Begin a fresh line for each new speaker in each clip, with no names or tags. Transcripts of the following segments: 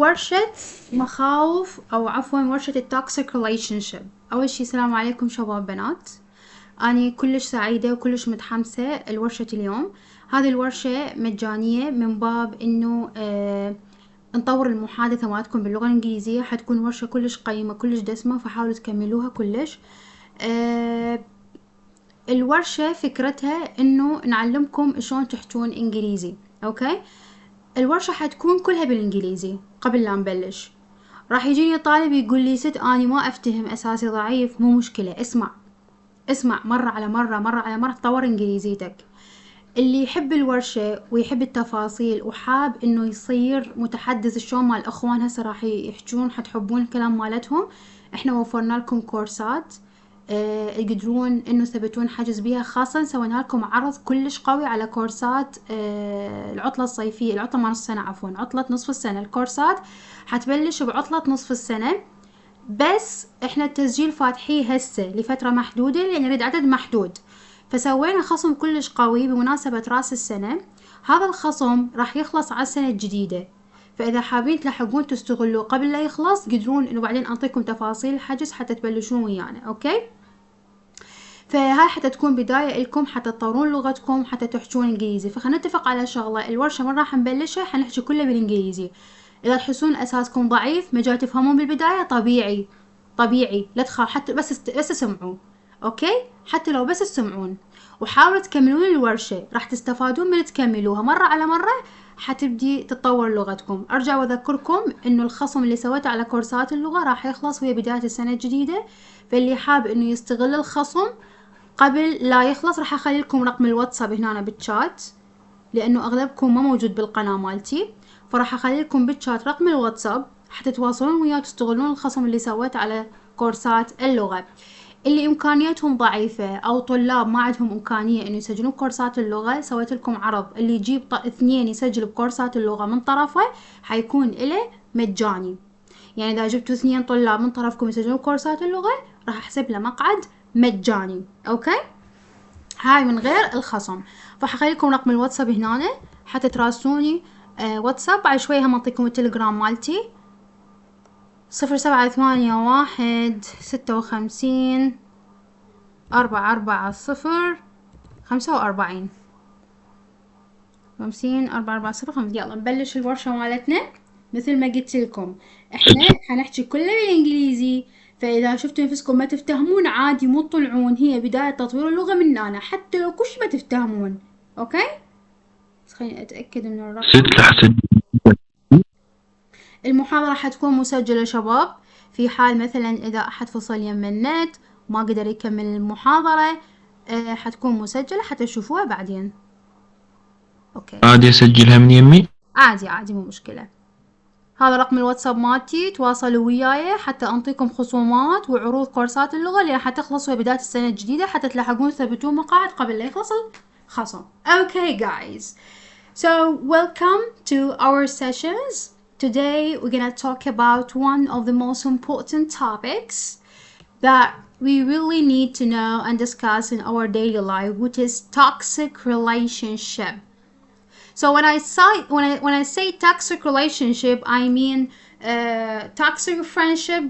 ورشة مخاوف أو عفوا ورشة التوكسيك ريليشن شيب. أول شي السلام عليكم شباب بنات، أنا كلش سعيدة وكلش متحمسة لورشة اليوم. هذه الورشة مجانية من باب إنه نطور المحادثة مالتكم باللغة الإنجليزية. حتكون ورشة كلش قيمة كلش دسمة، فحاولوا تكملوها كلش. الورشة فكرتها إنه نعلمكم شلون تحجون إنجليزي. أوكي، الورشة حتكون كلها بالإنجليزي. قبل لا نبلش راح يجيني طالب يقول لي ست أنا ما أفتهم، أساسي ضعيف. مو مشكلة، اسمع مرة على مرة تطور إنجليزيتك. اللي يحب الورشة ويحب التفاصيل وحاب إنه يصير متحدث شلون مع الأخوان هسه راح يحجون، حتحبون الكلام مالتهم. إحنا وفرنا لكم كورسات يقدرون إنه يثبتون حجز بيها. خاصة سوينا لكم عرض كلش قوي على كورسات العطلة الصيفية، العطلة مال السنة عفوا، عطلة نصف السنة. الكورسات حتبلش بعطلة نصف السنة، بس إحنا التسجيل فاتحيه هسه لفترة محدودة لأن نريد عدد محدود، فسوينا خصم كلش قوي بمناسبة راس السنة. هذا الخصم راح يخلص على السنة الجديدة، فإذا حابين تلحقون تستغلوا قبل لا يخلص قدرون إنه بعدين أعطيكم تفاصيل الحجز حتى تبلشون ويانا. أوكي، فهاي حتى تكون بداية لكم حتى تطورون لغتكم حتى تحجون إنجليزي. فخلنا نتفق على شغلة، الورشة من راح نبلشها حنحكي كله بالإنجليزي. إذا تحسون أساسكم ضعيف مجال تفهمون بالبداية طبيعي لا تخاف، حتى بس تسمعون. أوكي، حتى لو بس تسمعون وحاولوا تكملون الورشة راح تستفادون من تكملوها مرة على مرة، حتبدي تتطور لغتكم. أرجع وأذكركم إنه الخصم اللي سويته على كورسات اللغة راح يخلص وهي بداية السنة الجديدة، فاللي حاب إنه يستغل الخصم قبل لا يخلص راح أخلي لكم رقم الواتساب هنا بالشات، لأنه أغلبكم ما موجود بالقناة مالتي، فراح أخلي لكم بالشات رقم الواتساب حتى تواصلون وياه تستغلون الخصم اللي سويته على كورسات اللغة. اللي إمكانياتهم ضعيفة أو طلاب ما عندهم إمكانية إنه يسجلون كورسات اللغة، سويت لكم عرض اللي يجيب اثنين يسجل بكورسات اللغة من طرفه حيكون إله مجاني. يعني إذا جبتوا 2 طلاب من طرفكم يسجلون كورسات اللغة راح أحسب له مقعد مجاني. أوكي، هاي من غير الخصم. فحخلي لكم رقم الواتساب هنا حتى تراسلوني واتساب. بعد شوي هم أعطيكم التليكرام مالتي 0781564045. يلا نبلش الورشة مالتنا. مثل ما قلت لكم احنا حنحكي كله بالانجليزي، فاذا شفتوا نفسكم ما تفتهمون عادي مو تطلعون، هي بداية تطوير اللغة من أنا حتى لو كلش ما تفتهمون. اوكي، بس خليني اتأكد من الرقم. المحاضرة حتكون مسجلة شباب، في حال مثلا اذا احد فصل يم النت ما قدر يكمل المحاضرة حتكون مسجلة حتى تشوفوها بعدين. اوكي،
عادي اسجلها من يمي؟
عادي مو مشكلة. هذا رقم الواتساب مالتي، تواصلوا وياي حتى أنطيكم خصومات وعروض كورسات اللغة اللي حتخلص بداية السنة الجديدة حتى تلحقون تثبتون مقاعد قبل لا يخلص الخصم. Okay guys, so welcome to our sessions. Today we're gonna talk about one of the most important topics that we really need to know and discuss in our daily life, which is toxic relationship. So when I say toxic relationship, I mean toxic friendship,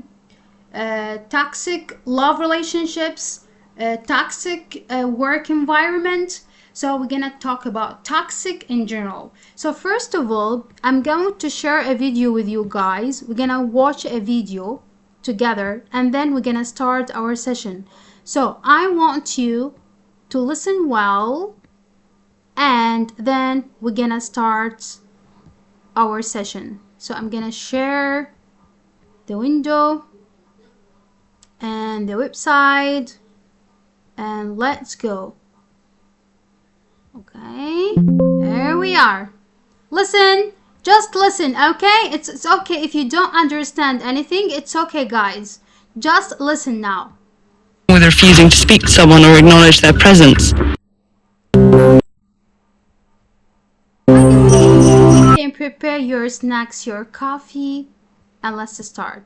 toxic love relationships, toxic work environment. So we're gonna talk about toxic in general. So first of all, I'm going to share a video with you guys. We're gonna watch a video together and then we're gonna start our session. So I want you to listen well, and then we're gonna start our session. So I'm gonna share the window and the website and let's go. Okay, there we are. Listen, just listen. Okay, it's okay if you don't understand anything. It's okay guys, just listen now.
With refusing to speak to someone or acknowledge their presence.
You can prepare your snacks, your coffee, and let's start.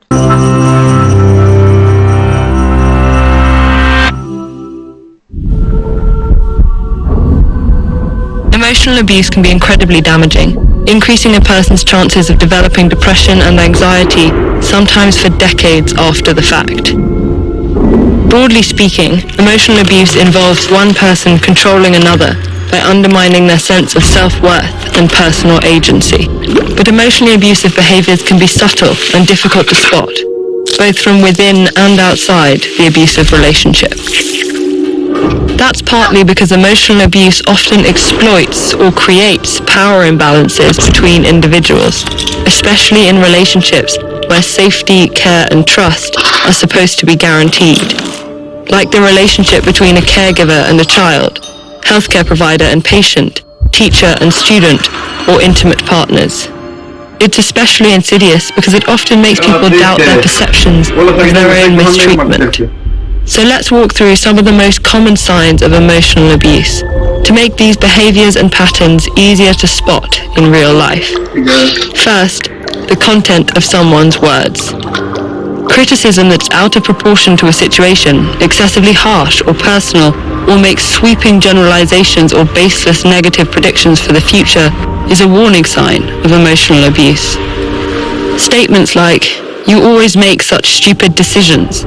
Emotional abuse can be incredibly damaging. increasing a person's chances of developing depression and anxiety, sometimes for decades after the fact. Broadly speaking, emotional abuse involves one person controlling another by undermining their sense of self-worth and personal agency. But emotionally abusive behaviors can be subtle and difficult to spot, both from within and outside the abusive relationship. That's partly because emotional abuse often exploits or creates power imbalances between individuals, especially in relationships where safety, care, and trust are supposed to be guaranteed, like the relationship between a caregiver and a child, healthcare provider and patient, teacher and student, or intimate partners. It's especially insidious because it often makes people doubt their perceptions of their own mistreatment. So let's walk through some of the most common signs of emotional abuse to make these behaviors and patterns easier to spot in real life. First, the content of someone's words. Criticism that's out of proportion to a situation, excessively harsh or personal, or makes sweeping generalizations or baseless negative predictions for the future is a warning sign of emotional abuse. Statements like, "You always make such stupid decisions,"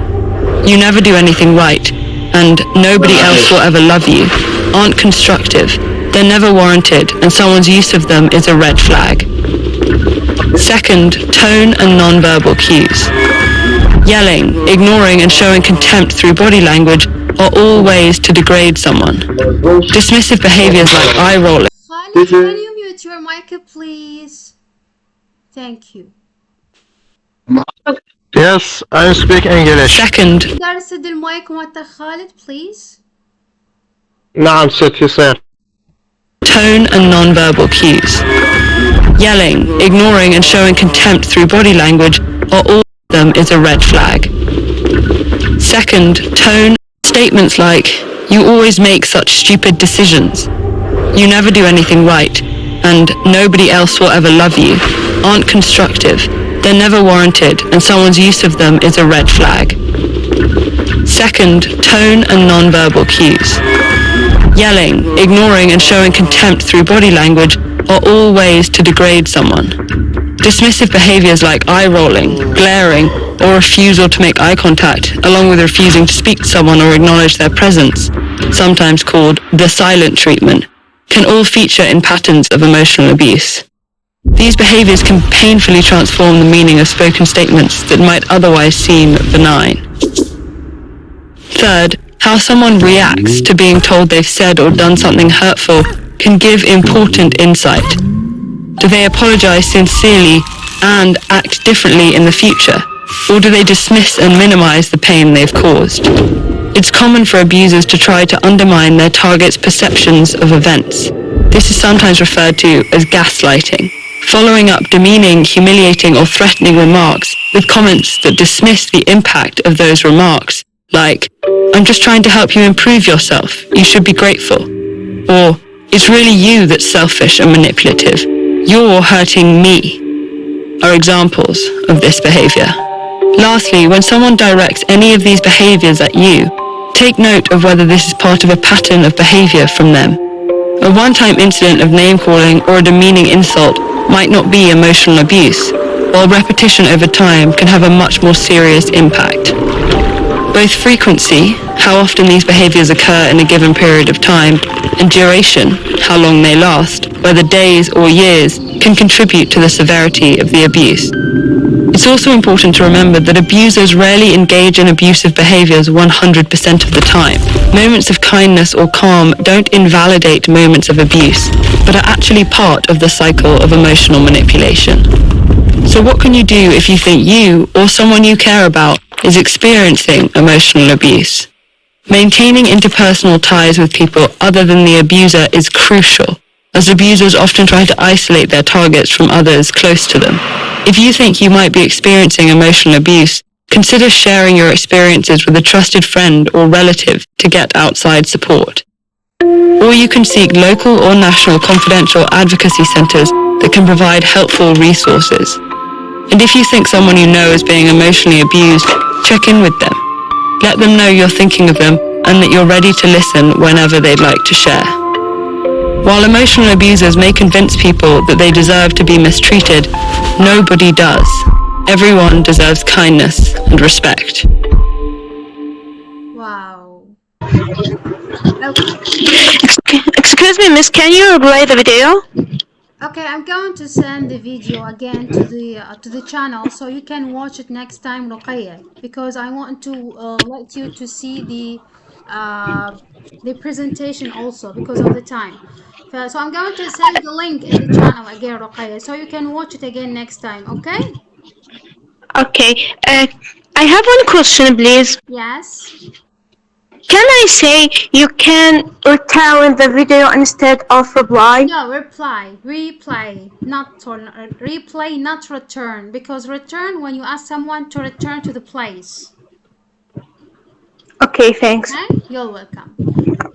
"You never do anything right," and "Nobody else will ever love you," aren't constructive, they're never warranted, and someone's use of them is a red flag. Second, tone and non-verbal cues. Yelling, ignoring, and showing contempt through body language are all ways to degrade someone. Dismissive behaviors like eye rolling.
Khalid, can you mute your mic, please? Thank you.
Yes, I speak English.
Second,
تقدر تسد المايك مالتك خالد, please?
نعم ست يصير.
tone and non-verbal cues. Yelling, ignoring, and showing contempt through body language are all of them is a red flag. Second, tone. Statements like, "You always make such stupid decisions," "You never do anything right," and "Nobody else will ever love you," aren't constructive, they're never warranted, and someone's use of them is a red flag. Second, tone and non-verbal cues. Yelling, ignoring, and showing contempt through body language are all ways to degrade someone. Dismissive behaviors like eye rolling, glaring, or refusal to make eye contact, along with refusing to speak to someone or acknowledge their presence, sometimes called the silent treatment, can all feature in patterns of emotional abuse. These behaviors can painfully transform the meaning of spoken statements that might otherwise seem benign. Third, how someone reacts to being told they've said or done something hurtful can give important insight. Do they apologize sincerely and act differently in the future? Or do they dismiss and minimize the pain they've caused? It's common for abusers to try to undermine their target's perceptions of events. This is sometimes referred to as gaslighting, following up demeaning, humiliating, or threatening remarks with comments that dismiss the impact of those remarks, like, "I'm just trying to help you improve yourself. You should be grateful." Or, "It's really you that's selfish and manipulative. You're hurting me," are examples of this behavior. Lastly, when someone directs any of these behaviors at you, take note of whether this is part of a pattern of behavior from them. A one-time incident of name-calling or a demeaning insult might not be emotional abuse, while repetition over time can have a much more serious impact. Both frequency, how often these behaviors occur in a given period of time, and duration, how long they last, whether days or years, can contribute to the severity of the abuse. It's also important to remember that abusers rarely engage in abusive behaviors 100% of the time. Moments of kindness or calm don't invalidate moments of abuse, but are actually part of the cycle of emotional manipulation. So what can you do if you think you or someone you care about is experiencing emotional abuse? Maintaining interpersonal ties with people other than the abuser is crucial, as abusers often try to isolate their targets from others close to them. If you think you might be experiencing emotional abuse, consider sharing your experiences with a trusted friend or relative to get outside support. Or you can seek local or national confidential advocacy centres that can provide helpful resources. And if you think someone you know is being emotionally abused, check in with them. Let them know you're thinking of them and that you're ready to listen whenever they'd like to share. While emotional abusers may convince people that they deserve to be mistreated, nobody does. Everyone deserves kindness and respect.
Wow. Okay.
Excuse me, miss, can you replay the video?
Okay, I'm going to send the video again to the channel so you can watch it next time, Ruqayya, because I want to let you to see the presentation also because of the time. So I'm going to send the link in the channel again, Ruqayya, so you can watch it again next time, okay?
Okay. I have one question, please.
Yes.
Can I say you can return the video instead of reply?
No, replay, not return, because return when you ask someone to return to the place.
Okay, thanks.
Okay, you're welcome.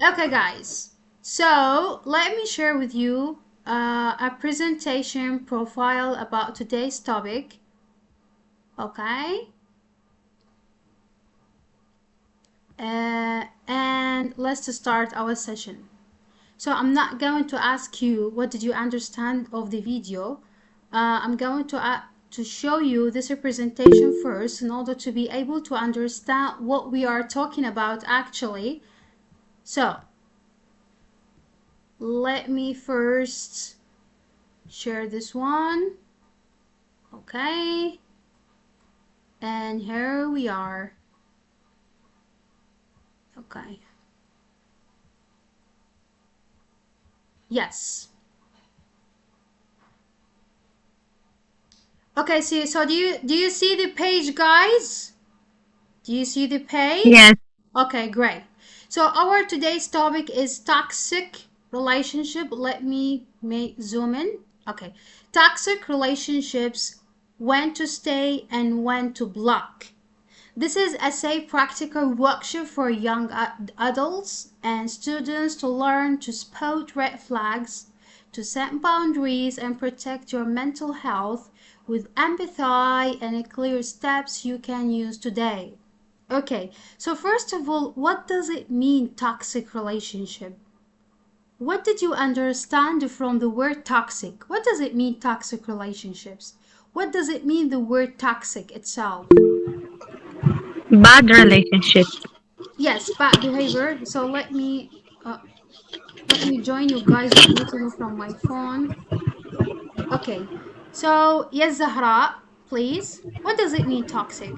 Okay, guys, so let me share with you a presentation profile about today's topic. Okay, and let's start our session. So I'm not going to ask you what did you understand of the video. I'm going to show you this representation first in order to be able to understand what we are talking about actually. So let me first share this one. Okay, and here we are. Okay, yes. Okay, so do you see the page, guys? Do you see the page?
Yes.
Okay, great. So our today's topic is toxic relationship. Let me zoom in. Okay, toxic relationships, when to stay and when to block. This is a safe practical workshop for young adults and students to learn to spot red flags, to set boundaries and protect your mental health with empathy and clear steps you can use today. Okay, so first of all, what does it mean toxic relationship? What did you understand from the word toxic? What does it mean toxic relationships? What does it mean the word toxic itself?
Bad relationship.
Yes, bad behavior. So let me join you guys with meeting from my phone. Okay, so yes, Zahra, please. What does it mean toxic?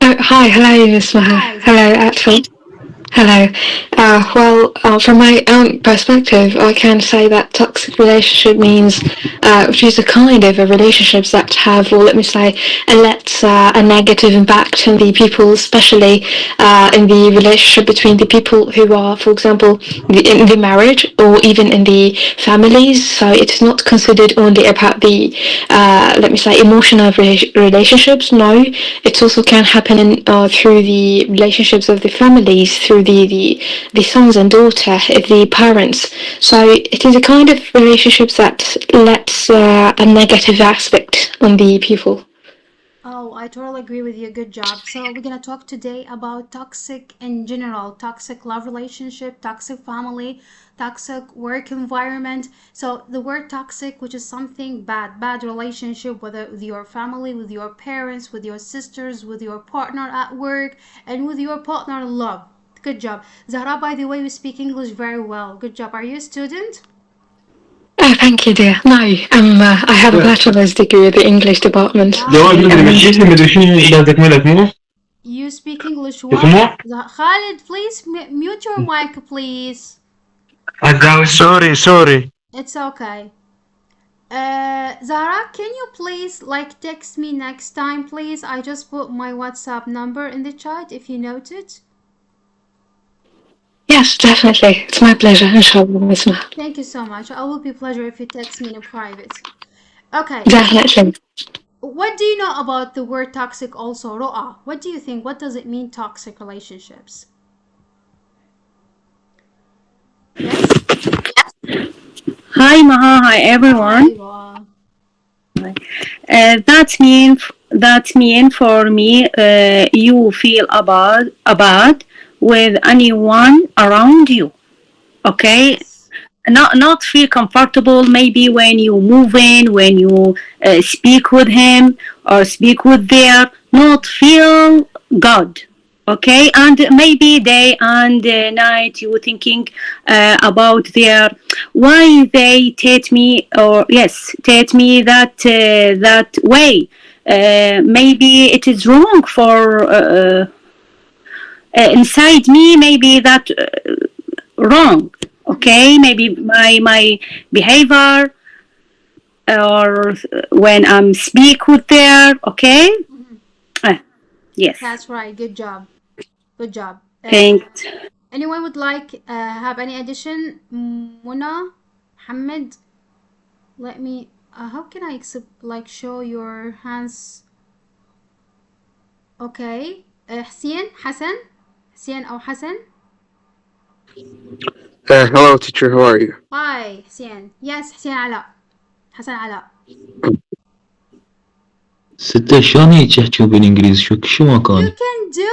Hi, hello, Miss Maha.
Hi,
Hello,
Zahra.
actually. Hello. From my own perspective, I can say that toxic relationship means, which is a kind of a relationships that have, or let me say, a negative impact on the people, especially in the relationship between the people who are, for example, in the marriage or even in the families. So it is not considered only about the, let me say, emotional relationships. No, it also can happen through the relationships of the families, through the sons and daughter, the parents. So it is a kind of relationships that lets a negative aspect on the people.
Oh, I totally agree with you. Good job. So we're gonna talk today about toxic in general, toxic love relationship, toxic family, toxic work environment. So the word toxic, which is something bad relationship, whether with your family, with your parents, with your sisters, with your partner at work, and with your partner in love. Good job. Zahra, by the way, you speak English very well. Good job. Are you a student?
Oh, thank you, dear. No, I have a bachelor's degree with the English department.
You speak English well. Khalid, please mute your mic, please.
Sorry.
It's okay. Zara, can you please text me next time, please? I just put my WhatsApp number in the chat if you noted.
Yes, definitely. It's my pleasure, inshallah, Miss Maha.
Thank you so much. I will be pleasure if you text me in private. Okay.
Definitely.
What do you know about the word toxic also, Ro'a? What do you think? What does it mean toxic relationships? Yes?
Hi, Maha. Hi, everyone.
Hi, Ro'a.
That mean for me, you feel about with anyone around you. Okay.
Yes.
not feel comfortable maybe when you move in, when you speak with him or speak with their, not feel good. Okay, and maybe day and night you thinking about their, why they treat me, or yes, treat me that way. Maybe it is wrong for inside me, maybe that wrong. Okay, maybe my behavior or when I'm speak with their, okay. Yes,
That's right. Good job. Good job.
thanks.
Anyone would like have any addition? Muna, Muhammad, let me. How can I like show your hands? Okay. Hussein, Hassan, Hussein or Hassan.
Hello, teacher. How are you?
Hi, Hussein. Yes, Hussein Ala. Hassan Ala.
ستة شلون هيك يحكون بالانجليزي شو ما
You
كان
can do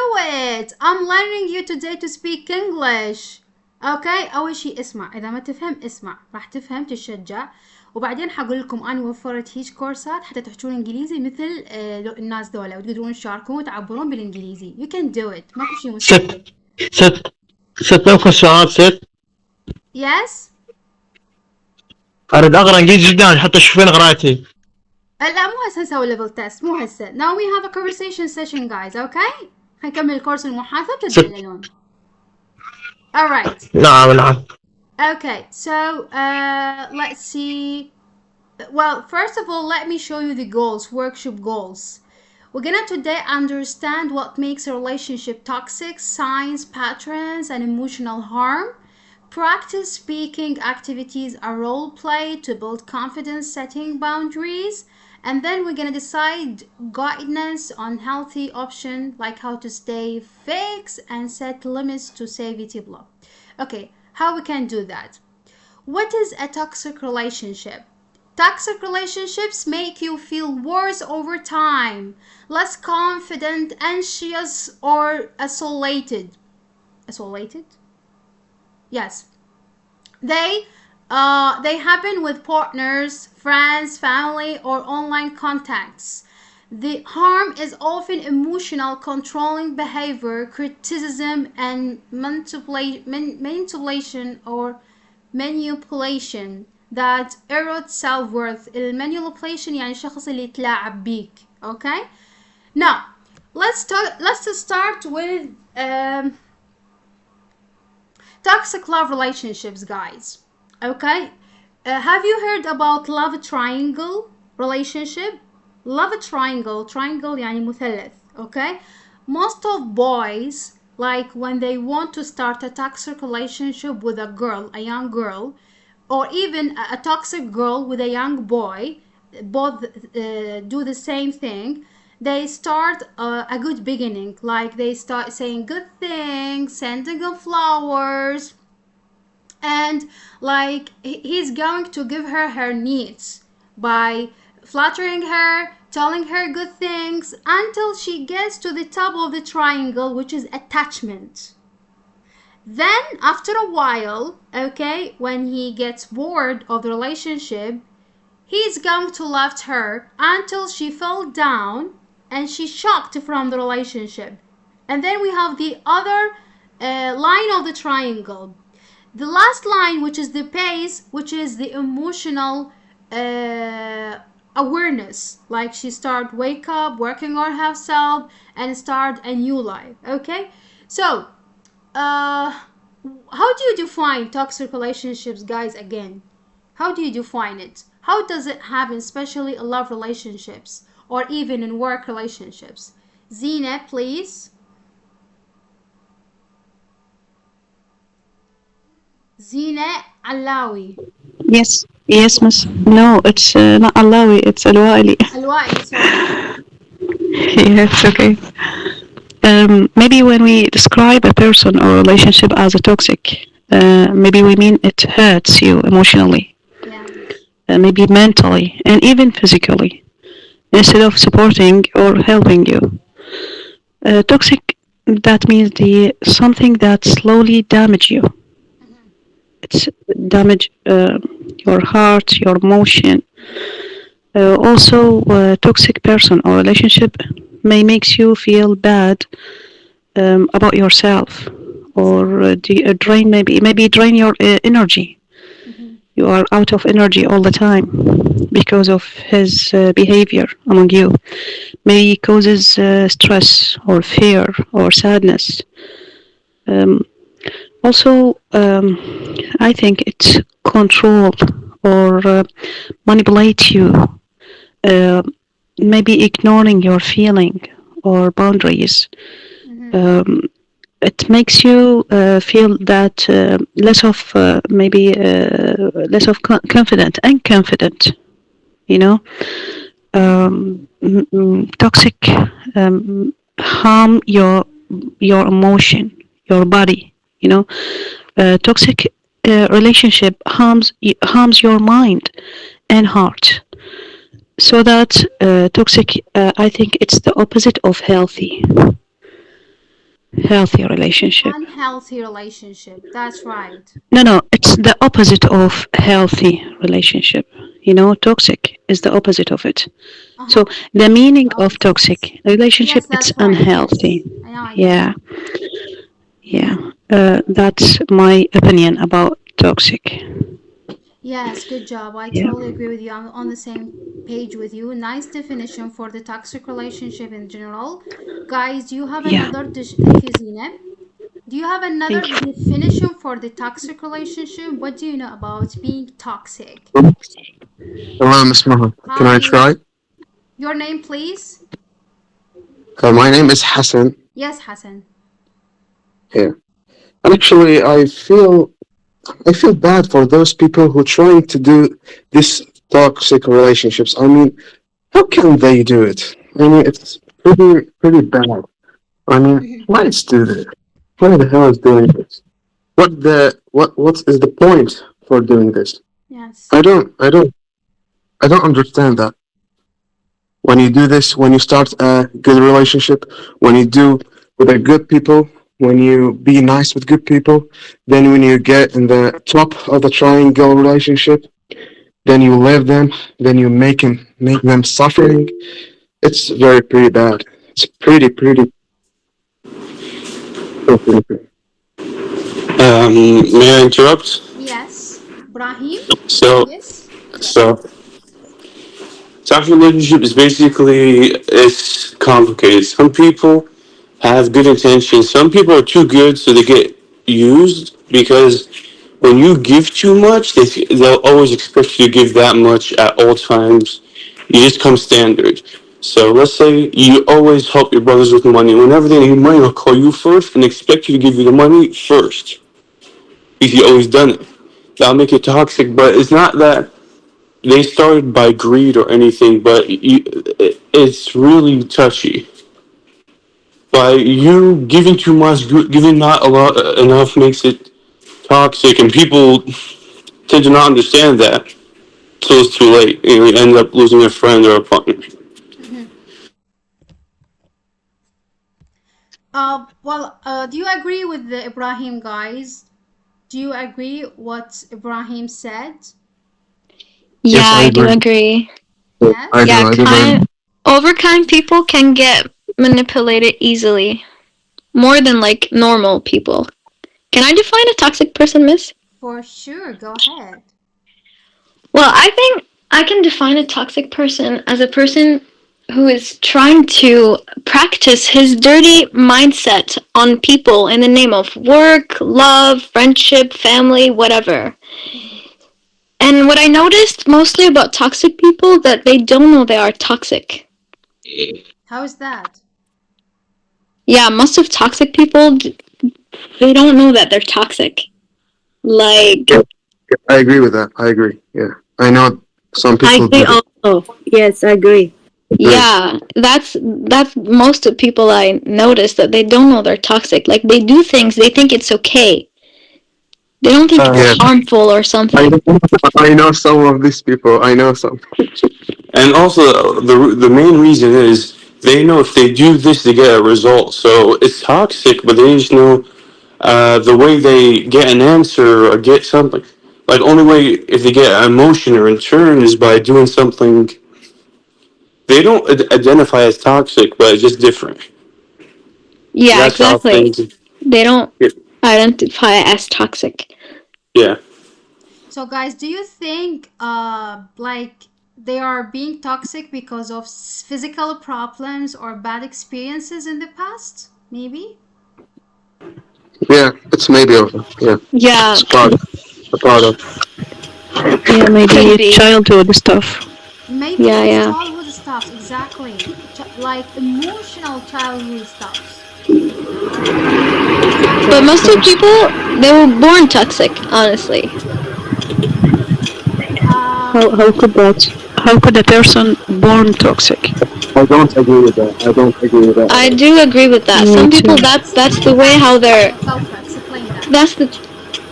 it. I'm learning you today to speak English. Okay. أول شيء اسمع. إذا ما تفهم اسمع. راح تفهم تشجع. وبعدين حقول لكم أنا وفرت هيج كورسات حتى تحكون إنجليزي مثل الناس ذولا وتقدرون تشاركون وتعبرون بالإنجليزي. You can do it. ماكو شيء مستحيل.
ست ممكن سؤال ست.
Yes.
أريد أقرأ إنجليزي جدا حتى تشوفين قراءتي.
لا مو هسه نسوي ليفل تيست مو هسه. Now we have a conversation session guys. Okay. هنكمل الكورس المحادثة وتتدللون. Alright.
نعم.
Okay, so let's see. Well, first of all, let me show you the goals, workshop goals. We're gonna today understand what makes a relationship toxic, signs, patterns, and emotional harm. Practice speaking activities, a role play to build confidence, setting boundaries. And then we're gonna decide guidance on healthy option like how to stay fixed and set limits to safety block. Okay. How we can do that? What is a toxic relationship? Toxic relationships make you feel worse over time, less confident, anxious, or isolated. Isolated? Yes. They happen with partners, friends, family, or online contacts. The harm is often emotional, controlling behavior, criticism, and manipulation or manipulation that erodes self-worth. Manipulation يعني الشخص اللي يتلاعب بيك. Okay? Now, let's start with toxic love relationships, guys. Okay? Have you heard about love triangle relationship? Love triangle يعني مثلث. Okay? Most of boys, like when they want to start a toxic relationship with a girl, a young girl, or even a toxic girl with a young boy, both do the same thing. They start a good beginning, like they start saying good things, sending them flowers, and like he's going to give her needs by flattering her, telling her good things until she gets to the top of the triangle, which is attachment. Then after a while, okay, when he gets bored of the relationship, he's going to left her until she fell down and she's shocked from the relationship. And then we have the other line of the triangle. The last line, which is the base, which is the emotional awareness, like she start wake up, working on herself, and start a new life. Okay, so how do you define toxic relationships, guys? Again, how do you define it? How does it happen, especially in love relationships or even in work relationships? Zina, please. Zina Alawi.
Yes, miss. No, it's not Allawi, it's Alwaili.
Alwaili, sorry.
Yes, okay. Maybe when we describe a person or relationship as a toxic, maybe we mean it hurts you emotionally, maybe mentally, and even physically, instead of supporting or helping you. Toxic, that means something that slowly damages you.
it's damage your heart, your emotion. Also, a toxic person or relationship may makes you feel bad about yourself, or drain maybe drain your energy. You are out of energy all the time because of his behavior among you. Maybe causes stress or fear or sadness. Also, I think it's control or manipulate you, maybe ignoring your feeling or boundaries. It makes you feel that less of confident and confident. You know, toxic harm your emotion, your body. You know, toxic relationship harms your mind and heart. So that toxic, I think it's the opposite of healthy relationship.
Unhealthy relationship. That's right.
No, it's the opposite of healthy relationship. You know, toxic is the opposite of it. So the meaning of toxic relationship,
Yes,
it's
that's right.
unhealthy.
Yes. I get
Yeah. That's my opinion about toxic.
Yes, good job. I totally agree with you. I'm on the same page with you. Nice definition for the toxic relationship in general. Guys, do you have another thank you, Zina. Do you have another
Thank you.
definition for the toxic relationship? What do you know about being toxic?
Hello, Miss Maha. Can I
Hi.
try?
Your name, please?
My name is Hassan.
Yes, Hassan.
Yeah. And actually, I feel bad for those people who trying to do this toxic relationships. I mean, how can they do it? I mean, it's pretty bad. I mean, let's do this. Why the hell is doing this? What is the point for doing this?
Yes.
I don't understand that. When you do this, when you start a good relationship, when you do with a good people, when you be nice with good people, then when you get in the top of the triangle relationship, then you leave them, then you make them suffering. It's pretty bad. It's pretty.
May I interrupt?
Yes. Brahim?
So,
Yes.
so toxic relationship is basically, it's complicated. Some people have good intentions. Some people are too good, so they get used, because when you give too much, they'll always expect you to give that much at all times. You just come standard. So let's say you always help your brothers with money. Whenever they need money, they'll call you first and expect you to give you the money first, because you always done it. That'll make it toxic, but it's not that they started by greed or anything, but it's really touchy. By you giving too much, giving not a lot enough makes it toxic, and people tend to not understand that until it's too late, and you end up losing a friend or a partner.
Do you agree with the Ibrahim, guys? Do you agree what Ibrahim said?
Yeah,
Yes, I
I do
agree.
agree.
Yes.
I do.
Overkind people can get manipulated easily, more than like normal people. Can I define a toxic person, miss?
For sure. Go ahead.
Well, I think I can define a toxic person as a person who is trying to practice his dirty mindset on people in the name of work, love, friendship, family, whatever. And what I noticed mostly about toxic people, that they don't know they are toxic.
How is that?
Yeah, most of toxic people, they don't know that they're toxic. Like,
I agree with that. I agree. Yeah, I know some
I
people
agree
do that.
also. Yes, I agree.
yeah, that's most of people I notice, that they don't know they're toxic. Like, they do things, they think it's okay. They don't think
Yeah,
it's harmful or something.
I know some of these people. I know some.
And also, the main reason is they know if they do this, they get a result. So it's toxic, but they just know the way they get an answer or get something. Like, only way if they get an emotion or in turn is by doing something they don't identify as toxic, but it's just different.
Yeah,
That's how
exactly.
things.
They don't
Yeah.
identify as toxic.
Yeah.
So, guys, do you think like they are being toxic because of physical problems or bad experiences in the past? Maybe.
Yeah, it's maybe over. Yeah,
Yeah,
it's a part of.
Yeah,
could
maybe
be.
childhood stuff.
Maybe
Yeah,
it's
yeah.
childhood stuff, exactly. Like emotional childhood stuff.
But most of the people, they were born toxic, honestly.
How could that? How could a person born toxic?
I don't agree with that. I don't agree with that.
I do agree with that.
Me
Some people,
too.
that's the way how they're,
Explain that.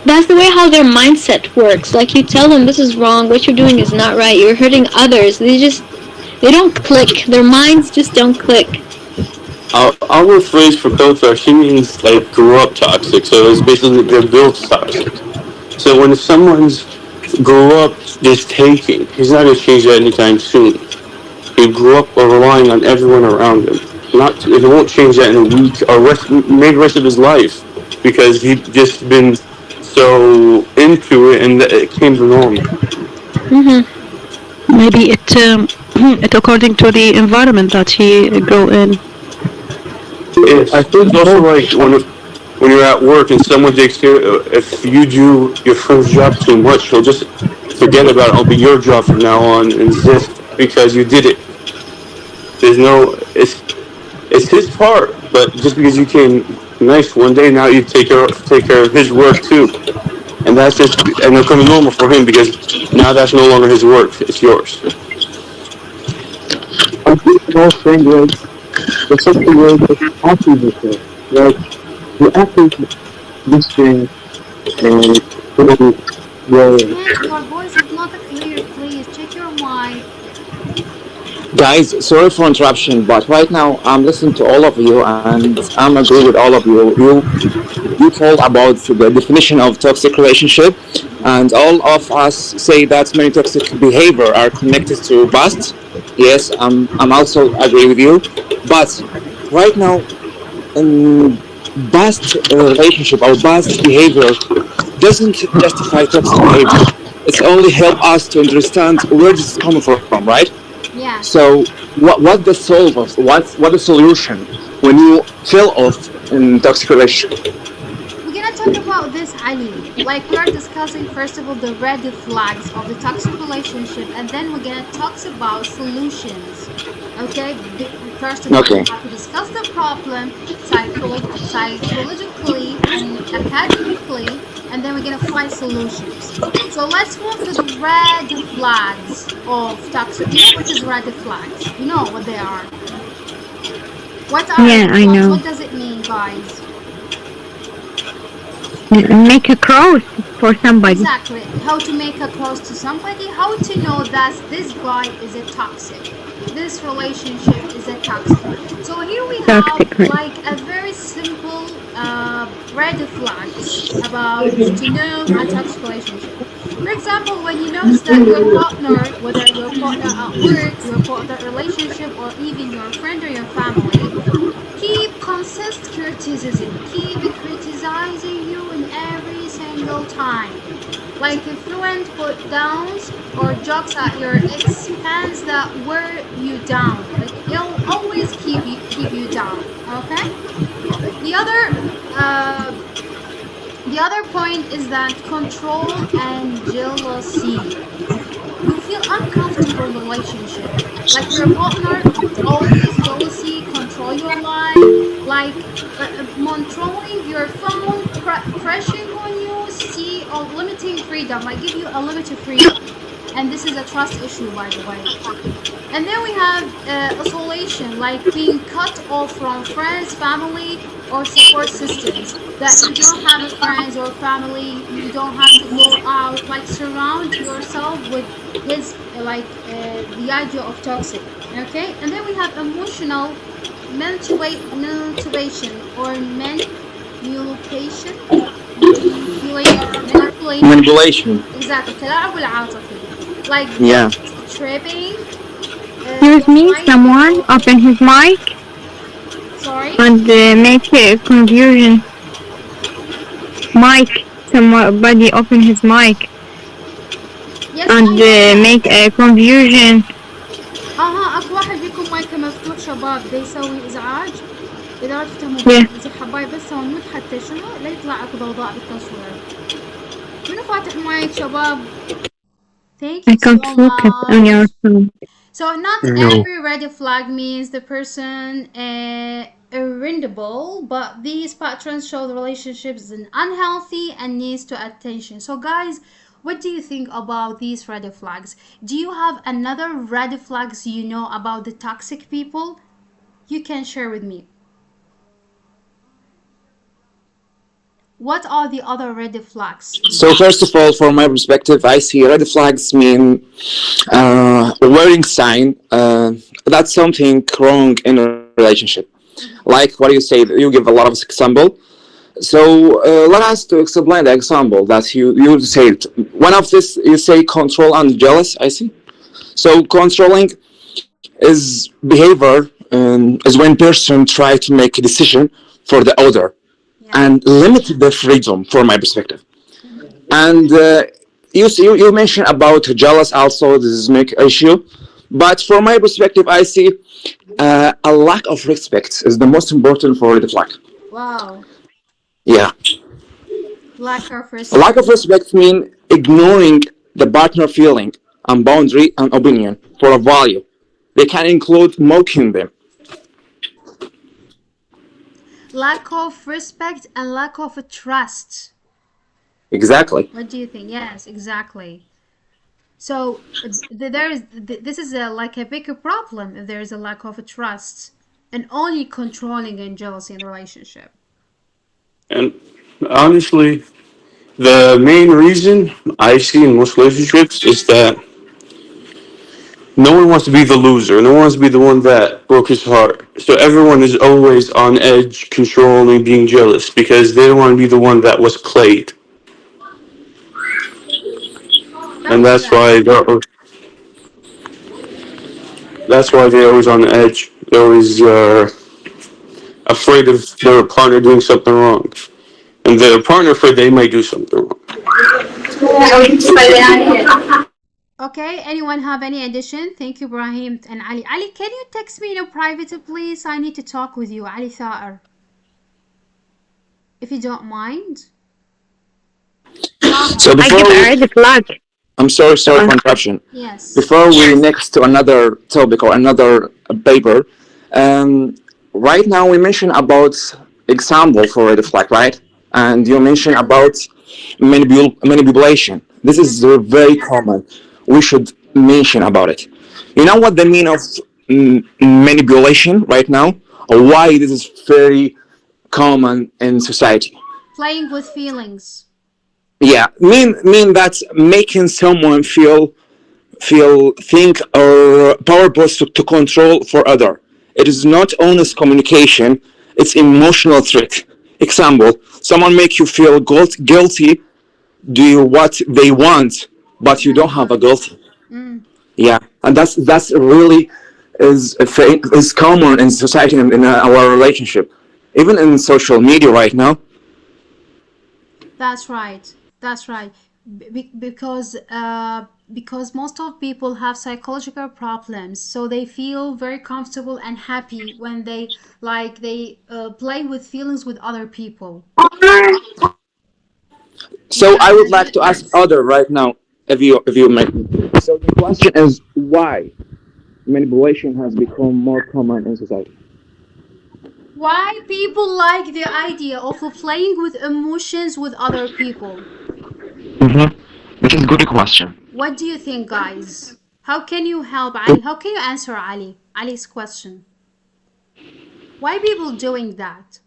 that's the way how their mindset works. Like, you tell them this is wrong, what you're doing is not right, you're hurting others. They don't click. Their minds just don't click.
Our phrase for culture, she means like grew up toxic. So it's basically they're built toxic. So when someone's grew up just taking, he's not gonna change that anytime soon. He grew up relying on everyone around him. It won't change that in a week or maybe the rest of his life because he's just been so into it and it came to normal.
Maybe it according to the environment that he grew in.
I think it's also like when you're at work and someone takes care, if you do your friend's job too much, he'll just forget about it. It'll be your job from now on and insist because you did it. There's no, it's his part, but just because you came nice one day, now you take care of his work too, and that's just and it'll become normal for him because now that's no longer his work; it's yours.
I think the whole thing was the something was the opposite. Like the opposite this thing well,
Your voice is not clear, please. Check your mic.
Guys, sorry for interruption, but right now I'm listening to all of you and I'm agree with all of you. You told about the definition of toxic relationship, and all of us say that many toxic behavior are connected to past. Yes, I'm also agree with you, but right now, past relationship or past behavior doesn't justify toxic behavior. It's only help us to understand where this is coming from, right?
Yeah.
So what the solve of what the solution when you feel off in toxic relationship?
We're gonna talk about this, Ali. Like, we are discussing first of all the red flags of the toxic relationship, and then we're gonna talk about solutions. Okay. First of all, we have to discuss the problem psychologically and academically, and then we're gonna find solutions. So let's move to the red flags of toxic. You know what is red flags? You know what they are. What are red flags?
I know.
What does it mean, guys?
Make a cross for somebody.
Exactly. How to make a cross to somebody. How to know that this guy is a toxic. This relationship is a toxic. So here we have like a very simple red flags about to know a toxic relationship. For example, when you notice that your partner, whether your partner at work, your partner relationship, or even your friend or your family, keep consist criticism, keep criticizing you in every single time. Like fluent put downs or jokes at your expense that wear you down. Like it'll always keep you down. Okay? The other point is that control and jealousy. You feel uncomfortable in a relationship. Like your partner always jealousy, control your life, like controlling your phone, pressuring on you, see, or limiting freedom, like give you a limited freedom. And this is a trust issue, by the way. And then we have isolation, like being cut off from friends, family, or support systems. That you don't have friends or family, you don't have to go out. Like surround yourself with his, the idea of toxic. Okay, and then we have emotional motivation or manipulation manipulation
Manipulation.
exactly التلاعب العاطفي like
Yeah.
tripping
Excuse me, someone open his mic
sorry
and make a confusion. Mic, somebody open his mic
yes
and make a confusion.
اكو واحد فيكم مايكه مفتوح شباب ده يسوي ازعاج اذا تفتهموا
Yeah.
زي حبايب بس ممنوع حتى شنو لا يطلع اكو ضوضاء بالتصوير منو فاتح مايك شباب thank
I
you
can't
so
focus on your
much
phone.
so not
No.
every red flag means the person irritable but these patterns show the relationship is unhealthy and needs to attention so guys what do you think about these red flags do you have another red flags you know about the toxic people you can share with me what are the other red flags
So first of all, from my perspective, I see red flags mean a warning sign that something wrong in a relationship. Like what you say, you give a lot of example. So let us to explain the example that you said. One of this you say control and jealous. I see. So controlling is behavior is when person try to make a decision for the other and limit the freedom, from my perspective. And you mentioned about jealous also. This is make issue, but from my perspective, I see a lack of respect is the most important for the flag.
wow
Yeah.
lack of
A
respect
lack of respect means ignoring the partner feeling and boundary and opinion for a value. They can include mocking them.
lack of respect and lack of trust
Exactly.
what do you think yes exactly so this is like a bigger problem if there is a lack of trust and only controlling and jealousy in the relationship
And honestly, the main reason I see in most relationships is that no one wants to be the loser. No one wants to be the one that broke his heart. So everyone is always on edge, controlling, being jealous because they don't want to be the one that was played. And that's why they're always on the edge. They're always afraid of their partner doing something wrong, and their partner afraid they might do something wrong.
okay anyone have any addition thank you Ibrahim and Ali can you text me in a private please I need to talk with you Ali Thaer if you don't mind
So
I
before
give a
we,
red flag.
I'm sorry for interruption.
yes
Before we next to another topic or another paper, right now we mentioned about example for red flag, right? And you mentioned about manipulation. This is very common. We should mention about it. You know what the meaning of manipulation right now, or why this is very common in society?
playing with feelings
Yeah, mean that's making someone feel think or purpose to control for other. It is not honest communication, it's emotional threat. Example, someone make you feel guilty, do what they want, but you don't have a guilty. Yeah, and that's really is common in society and in our relationship, even in social media right now.
that's right because most of people have psychological problems so they feel very comfortable and happy when they play with feelings with other people
So I would like to ask other right now, if you may. So the question is why manipulation has become more common in society.
why people like the idea of playing with emotions with other people
This is a good question.
what do you think guys how can you help Ali how can you answer Ali's question why people doing that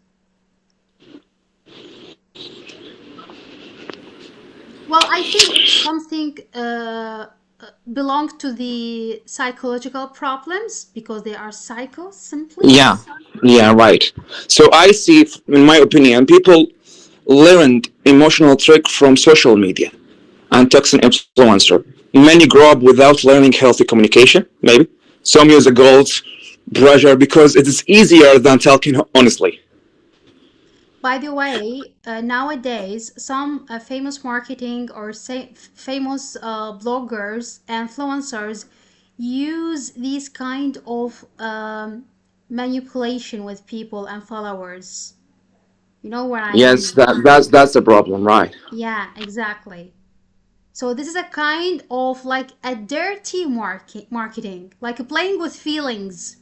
well I think something belong to the psychological problems because they are psycho simply?
Yeah, right. So I see, in my opinion, people learned emotional trick from social media and toxic influencer. Many grow up without learning healthy communication, maybe. Some use a guilt, pressure because it is easier than talking honestly.
By the way, nowadays, some famous marketing or famous bloggers, influencers use these kind of manipulation with people and followers. You know what I mean?
Yes, that's the problem, right?
Yeah, exactly. So this is a kind of like a dirty marketing, like playing with feelings.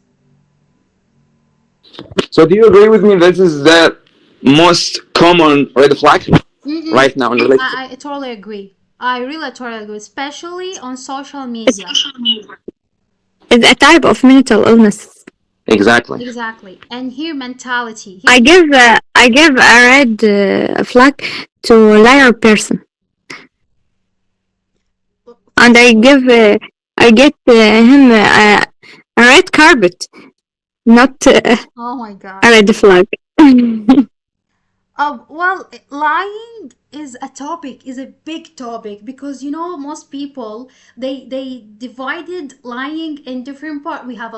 So do you agree with me? This is the most common red flag right now in relationship.
I totally agree. I really totally agree, especially on social media.
It's a type of mental illness.
Exactly.
Exactly. And here mentality.
I give a red flag to liar person, and I get him a red carpet, not
Oh my God.
a red flag.
Well, lying is a big topic because you know most people they divided lying in different parts. We have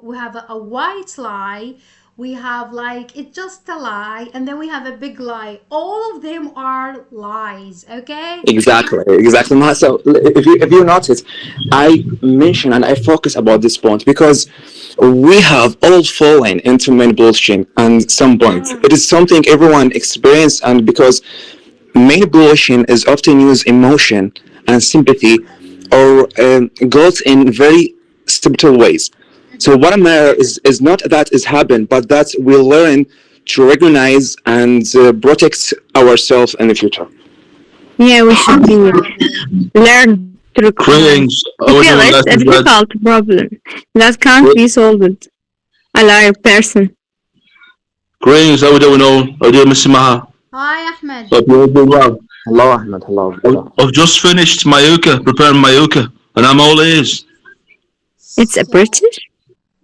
we have a white lie, we have like it's just a lie, and then we have a big lie. All of them are lies, okay?
Exactly. So if you notice, I mention and I focus about this point because we have all fallen into manipulation at some point. It is something everyone experiences, and because manipulation is often used emotion and sympathy or goes in very subtle ways. So what matters is not that is happened, but that we learn to recognize and protect ourselves in the future.
Yeah, we should be learn to recognize.
Greetings.
I feel it's a difficult problem that can't be solved. A liar person.
Greetings. How we doing all? How do you, Mr. Maha?
Hi, Ahmed.
Hope you're doing well.
Hello, Ahmed. Hello.
I've just finished my hookah, preparing my hookah, and I'm all ears.
It's a
So,
British?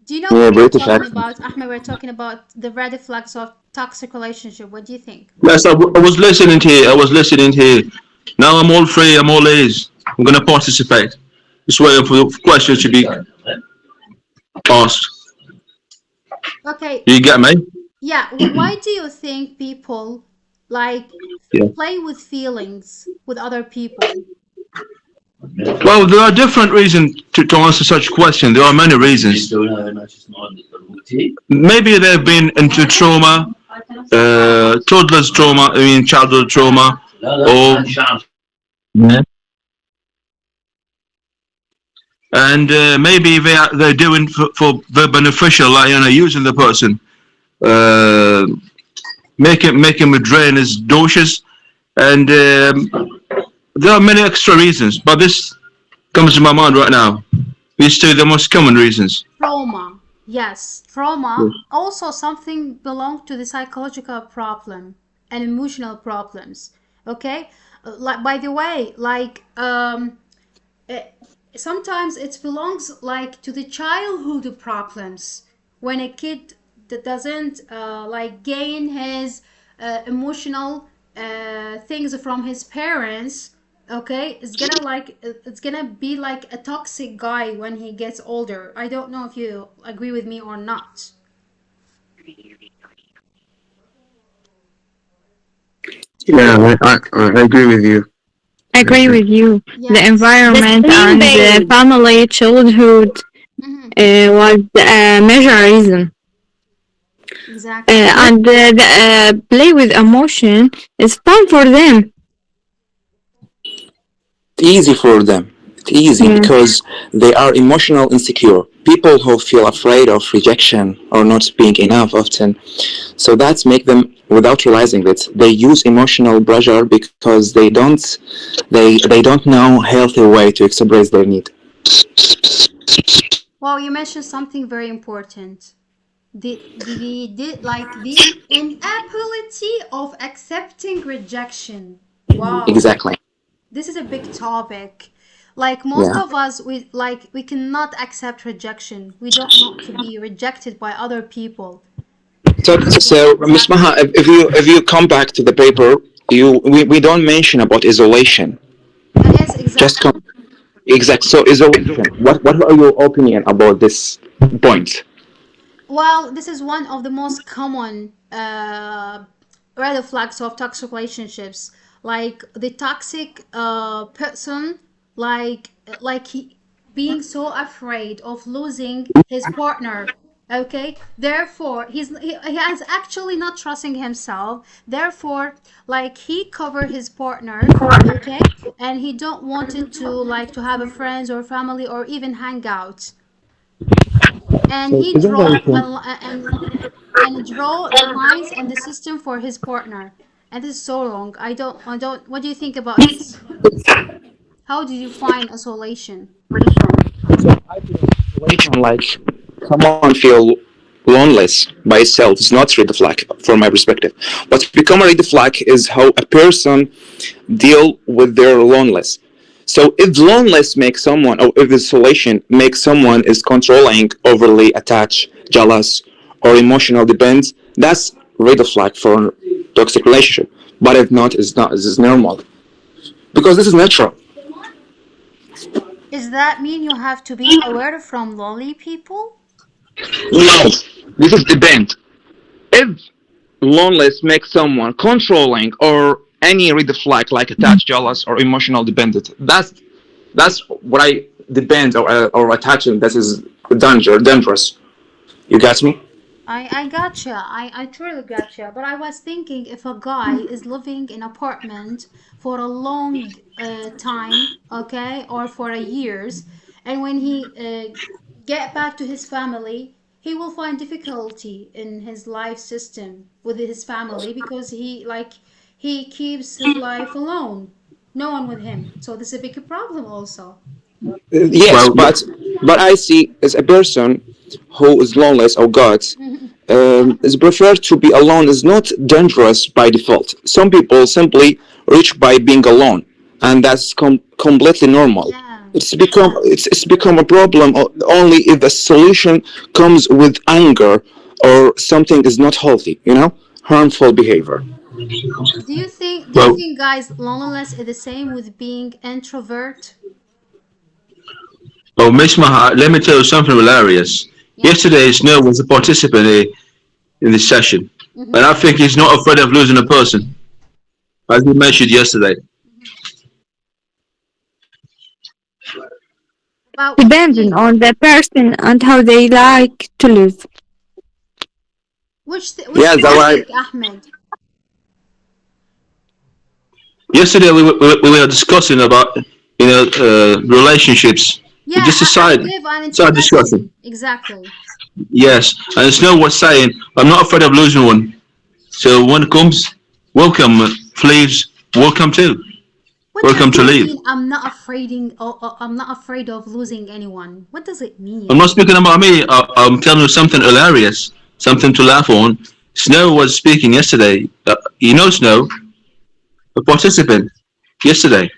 do you know
Yeah,
what we're
British
talking
accent.
about, Ahmed? We're talking about the red flags of toxic relationship. What do you think?
Yes, I was listening here. Now I'm all free. I'm all ears. I'm going to participate. Just waiting for the questions to be asked.
Okay,
Do you get me?
yeah, why do you think people like
Yeah.
play with feelings with other people?
Well, there are different reasons to answer such a question. There are many reasons. Maybe they've been into trauma, toddler's trauma, childhood trauma, or and maybe they're doing for the beneficial, like using the person, making the drain as douches, and there are many extra reasons, but this comes to my mind right now. These two are the most common reasons.
Trauma. Yes, trauma. Also, something belong to the psychological problem and emotional problems. Okay, like by the way, like sometimes it belongs like to the childhood problems when a kid that doesn't like gain his emotional things from his parents. Okay, it's gonna be like a toxic guy when he gets older. I don't know if you agree with me or not.
Yeah, I agree with you.
I agree with you. The
Yes.
environment The and the family, childhood was a major reason.
Exactly.
And the play with emotion is fun for them.
Easy for them. It's easy because they are emotional insecure. People who feel afraid of rejection or not being enough often. So that's make them without realizing it. They use emotional pressure because they don't know healthy way to express their need.
Well, you mentioned something very important. The inability of accepting rejection. Wow.
Exactly.
This is a big topic. Like most
Yeah.
of us, we cannot accept rejection. We don't want to be rejected by other people.
So Miss Maha, if you come back to the paper, we don't mention about isolation.
Yes,
Just
exactly.
come exact. So isolation. What are your opinion about this point?
Well, this is one of the most common red flags of toxic relationships. Like the toxic person, he being so afraid of losing his partner. Okay, therefore he has actually not trusting himself. Therefore, like he cover his partner. Okay, and he don't wanted to like to have a friends or family or even hang out, and
So
he
isn't
draw
that
and draw the lines and the system for his partner, and this is so wrong. I don't what do you think about this? How do you find isolation?
isolation like someone feel loneliness by itself is not red flag from my perspective. What become a red flag is how a person deal with their loneliness. So if loneliness makes someone, or if isolation makes someone is controlling, overly attached, jealous, or emotional depends, that's red flag for toxic relationship. But if not, it's not. This is normal because this is natural.
Does that mean you have to be aware from lonely people?
No, this is depend. If loneliness makes someone controlling or any red flag like attached, jealous, or emotional dependent, that's what I depend or attachment. That is dangerous. You got me?
I gotcha. I truly gotcha. But I was thinking if a guy is living in apartment for a long time, okay, or for a years, and when he get back to his family, he will find difficulty in his life system with his family because he keeps his life alone, no one with him. So this is a big problem also.
Yes,
Well,
but I see as a person who is lonely or God is preferred to be alone is not dangerous by default. Some people simply reach by being alone, and that's completely normal.
Yeah.
It's become a problem only if the solution comes with anger or something is not healthy. Harmful behavior.
well,
Do you think guys loneliness is the same with being introvert?
well, Miss Maha, let me tell you something hilarious.
Yeah.
Yesterday, Snow was a participant in this session, and I think he's not afraid of losing a person, as we mentioned yesterday.
About which
Depending
thing?
on the person and how they like to live.
Which
Yeah, that's why.
topic, Ahmed?
Yesterday, we were discussing about relationships. We
Yeah,
just
I
decided
gave an
start discussing.
introduction. Exactly.
Yes, and Snow was saying, "I'm not afraid of losing one." So when it comes, welcome, please, welcome too.
What does
Welcome to
it
leave.
mean? I'm not afraid of losing anyone. What does it
I'm
mean?
not speaking about me. I'm telling you something hilarious, something to laugh on. Snow was speaking yesterday. Snow, a participant yesterday.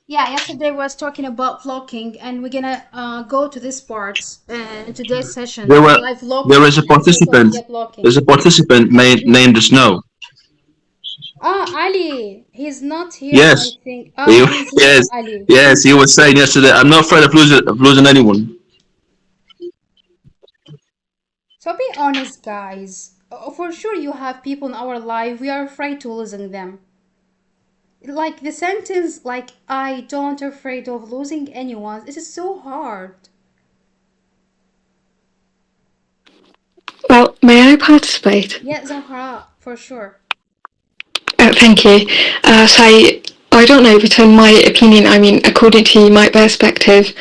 Yeah, yesterday was talking about vlogging, and we're gonna go to this part in today's session.
There were
Live
there
vlogging
is a
and social
participant.
media blocking.
There's a participant named Snow.
Ali, he's not here, I
Yes,
think.
he,
He's here,
yes,
Ali.
yes. He was saying yesterday, "I'm not afraid of losing anyone."
So be honest, guys. For sure, you have people in our life, we are afraid to losing them. Like the sentence, like, I don't afraid of losing anyone, this is so hard.
Well, may I participate?
Yeah, Zahra, for sure.
Thank you. I don't know, but in my opinion, I mean, according to my perspective,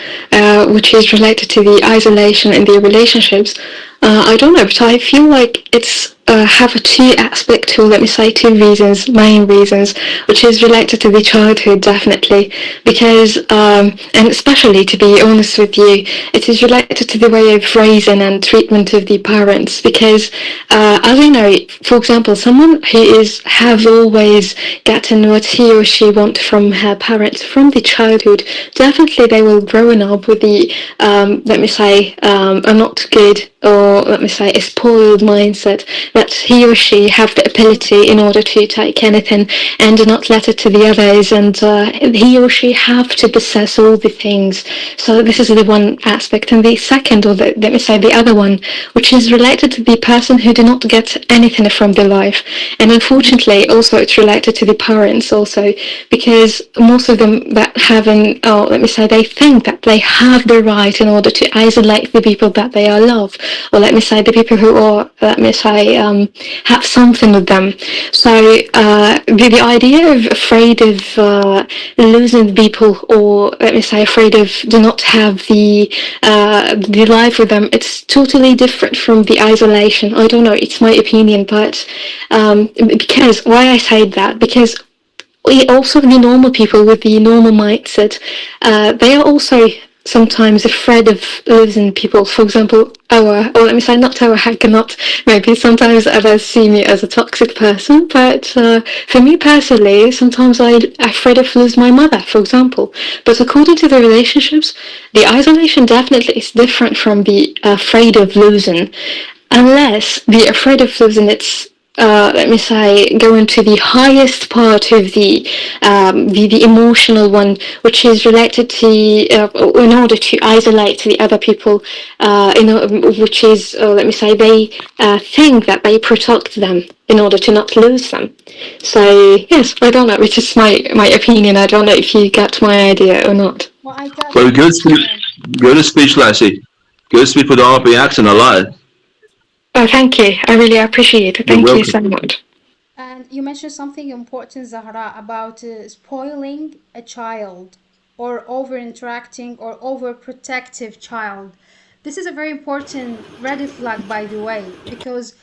which is related to the isolation in the relationships, I don't know, but I feel like it's have two aspects, or let me say two reasons, main reasons, which is related to the childhood, definitely, because, and especially to be honest with you, it is related to the way of raising and treatment of the parents, because as I know, for example, someone who have always gotten what he or she want from her parents from the childhood, definitely they will growing up with the, let me say, a not good, or let me say a spoiled mindset, that he or she have the ability in order to take anything and do not let it to the others, and he or she have to possess all the things. So this is the one aspect. And the second, or let me say the other one, which is related to the person who do not get anything from their life. And unfortunately also it's related to the parents also, because most of them that haven't, let me say, they think that they have the right in order to isolate the people that they are love, or let me say the people who are, let me say, have something with them. So the idea of afraid of losing people, or let me say afraid of do not have the life with them, it's totally different from the isolation. I don't know, it's my opinion, but because why I say that, because we also, the normal people with the normal mindset, they are also sometimes afraid of losing people. For example, or let me say, not our, I cannot, maybe sometimes others see me as a toxic person, but for me personally, sometimes I'm afraid of losing my mother, for example. But according to the relationships, the isolation definitely is different from the afraid of losing, unless the afraid of losing, it's let me say, going to the highest part of the emotional one, which is related to in order to isolate the other people, which is, let me say, they think that they protect them in order to not lose them. So yes, I don't know, which is my opinion. I don't know if you get my idea or not.
Well, I got
Very
it.
good speech, Lassie. Good speech with the RP accent. I like it.
Oh, thank you. I really appreciate it.
You're
Thank you
welcome.
so much.
And you mentioned something important, Zahra, about spoiling a child, or over interacting or overprotective child. This is a very important red flag, by the way, because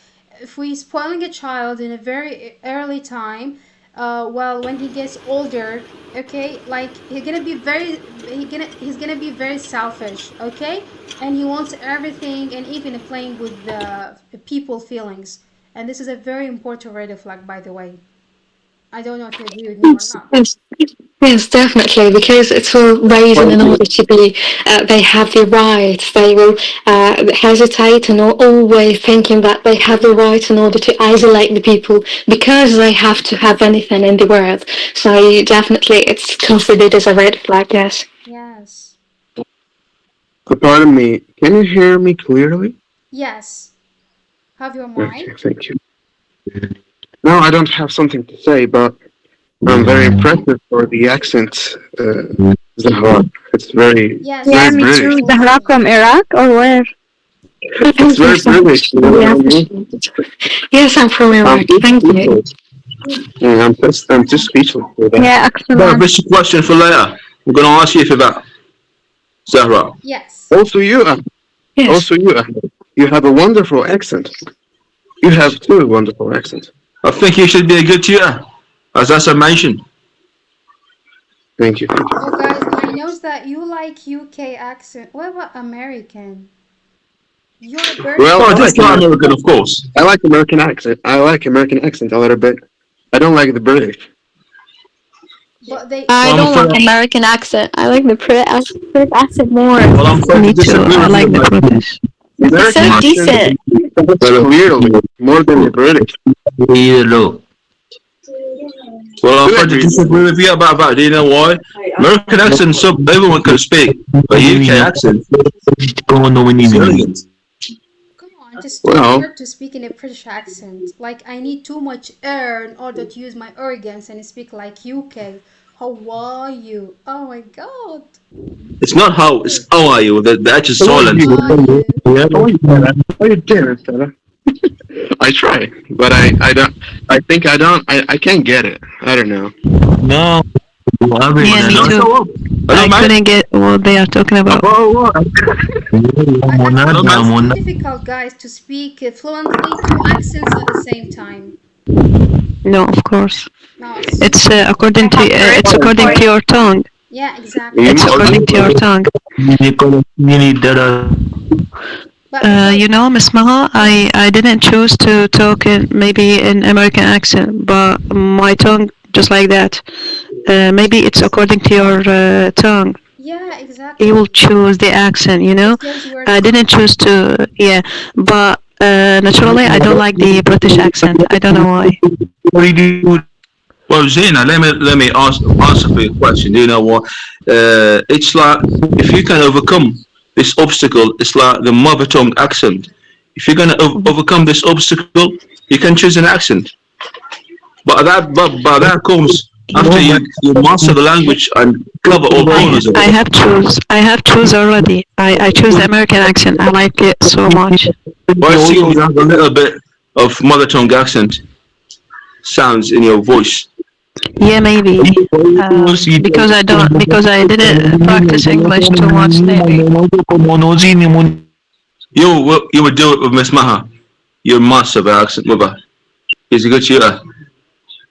if we spoiling a child in a very early time, well, when he gets older, okay, like he's gonna be very selfish, okay, and he wants everything, and even playing with the people feelings. And this is a very important red flag, by the way. I don't know if you agree with me or not.
Yes, yes, definitely, because it's all raising in order to be, they have the right, they will hesitate and are always thinking that they have the right in order to isolate the people because they have to have anything in the world. So definitely it's considered as a red flag, yes.
Yes.
Pardon me, can you hear me clearly?
Yes. Have your
Okay,
mic.
thank you. No, I don't have something to say, but I'm very impressed for the accent, Zahra. It's very,
Yes,
Yeah,
very
yes,
me
yes.
British.
too.
Both of
Zahra
you.
from Iraq or where?
Oh,
It's
thank you
very
so much.
British, you know
Really
what I mean?
appreciate it. Yes, I'm from
I'm
Iraq.
too
Thank you.
speechless. Yeah, I'm too speechless for that.
Yeah,
Got a
excellent.
bit of question for later. We're going to ask you for that, Zahra.
Yes.
Also you, Ahmed.
Yes.
Also you, Ahmed. You have a wonderful accent. You have two wonderful accents.
I think you should be a good tutor, as I mentioned.
Thank you.
Well, guys, I know that you like UK accent. What about American? You're
Well,
Oh,
British.
I
just
like
not
American.
American, of course.
I like American accent. I like American accent a little bit. I don't like the British.
But they,
I
Well, I'm
don't like
afraid,
American accent. I like the British accent more.
well, I'm afraid to
Me too.
disagree
I
with you,
like the
mate.
British.
It's
American
so
accent
decent.
clearly more than the British.
Well, I'm
Do you
afraid to
agree with me?
disagree with you about that. Do you know why? American accent, everyone can speak. But UK accent, brilliant.
come on, just too
Well,
hard to speak in a British accent. Like, I need too much air in order to use my organs and speak like UK. How are you? Oh my god.
It's not how, it's how are you. The H is
how are
silent.
you?
How are you?
How are you, Sarah? How are you doing, Sarah? I try, but I don't. I think I don't. I can't get it. I don't know.
Yeah, me
Now
too.
show up. Hello,
I
mate.
couldn't get what they are talking about.
It's difficult, guys, to speak fluently two accents at the same time.
No, of course.
No,
It's according to your tongue.
yeah, exactly.
It's according to your tongue.
But
You know, Miss Maha, I didn't choose to talk in maybe in American accent, but my tongue just like that. Maybe it's according to your tongue.
yeah, exactly.
You will choose the accent, you know.
Because you are
I didn't choose to, yeah, but naturally I don't like the British accent. I don't know why.
Well, Zena, let me answer for your question. You know what? It's like if you can overcome this obstacle, it's like the mother tongue accent. If you're gonna overcome this obstacle, you can choose an accent. But that comes after you master the language and cover all corners of it.
I have choose already. I choose the American accent. I like it so much.
But I see you have a little bit of mother tongue accent sounds in your voice.
Yeah, maybe. Because I didn't practice English too much lately.
You would do it with Miss Maha. You're master of accent, mother. He's a good shooter.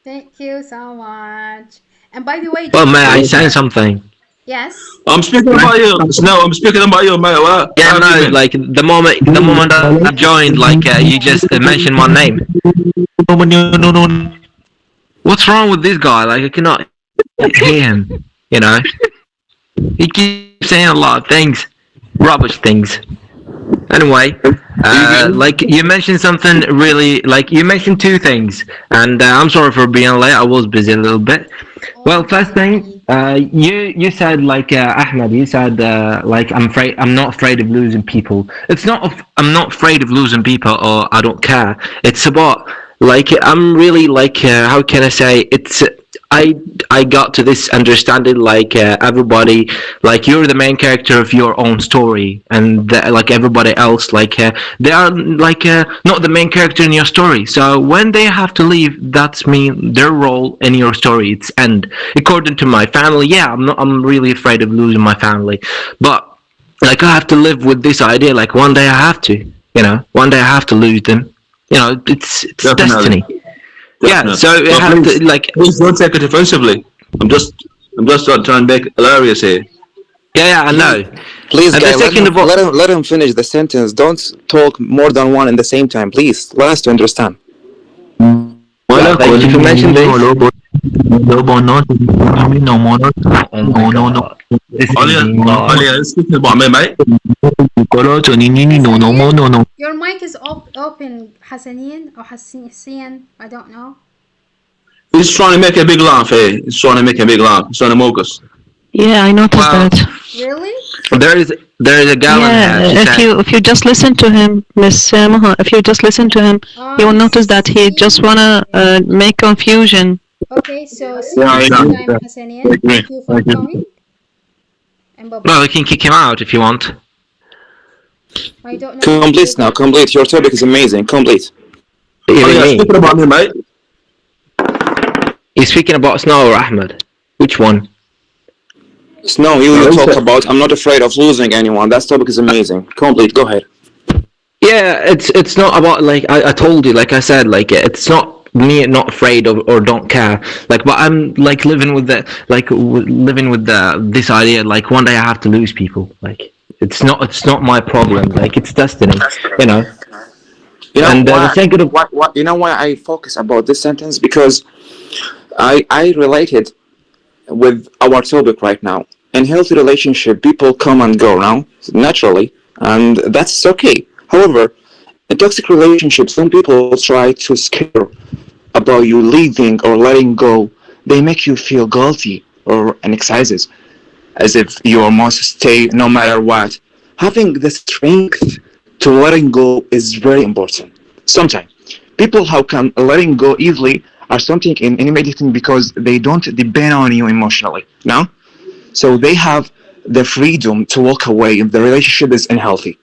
Thank you so much. And by the way,
Well, may I say something?
yes.
I'm speaking about you. No, I'm speaking about you, mate. What?
Yeah, no, like the moment I joined, like you just mentioned my name. What's wrong with this guy? Like I cannot hear him. You know, he keeps saying a lot of things, rubbish things. Anyway, like you mentioned something really, like you mentioned two things, and I'm sorry for being late. I was busy a little bit. Well, first thing, you said like Ahmed, you said like I'm not afraid of losing people. It's not I'm not afraid of losing people or I don't care. It's about like I'm really like how can I say it's. I got to this understanding like everybody like you're the main character of your own story and like everybody else like they are like not the main character in your story, so when they have to leave, that's mean their role in your story it's end. According to my family, yeah, I'm really afraid of losing my family, but like I have to live with this idea like one day I have to, you know, one day I have to lose them, you know, it's destiny. Yeah, so it have to like.
Please don't take it offensively. I'm just trying to make it hilarious here.
Yeah, I know.
Please,
And
guys,
the second of all,
let him finish the sentence. Don't talk more than one in the same time, please. Let us to understand.
like, if you mention this,
Alia, speaking about me, mate.
Your mic is open, Hassanin or Hassian. I don't know.
He's trying to make a big laugh here. He's trying to make a big laugh. He's trying to mock us.
Yeah, I noticed that.
Really?
there is a gal
If you just listen to him, Miss Maha, if you just listen to him, you will notice that he just wanna make confusion.
Okay, so see you next time, Hassanian. Thank you for coming. And bye-bye.
well, you can kick him out if you want.
I don't know.
Complete now, complete. Your topic is amazing. Complete.
Alia, speaking about me, mate.
He's speaking about Snow or Ahmed. Which one?
Snow, you talk about I'm not afraid of losing anyone. That topic is amazing. Complete, go ahead.
Yeah, it's not about like I told you, like I said, like it's not me not afraid of or don't care, like, but I'm like living with the this idea like one day I have to lose people. Like it's not my problem. Like it's destiny, you know.
You know
And
why,
the second of
you know why I focus about this sentence? Because I related with our topic right now. In healthy relationship, people come and go now, naturally, and that's okay. However, in toxic relationships, some people try to scare about you leaving or letting go. They make you feel guilty or anxious, as if you must stay no matter what. Having the strength to letting go is very important. Sometimes people who can letting go easily are something intimidating because they don't depend on you emotionally. No, so they have the freedom to walk away if the relationship is unhealthy.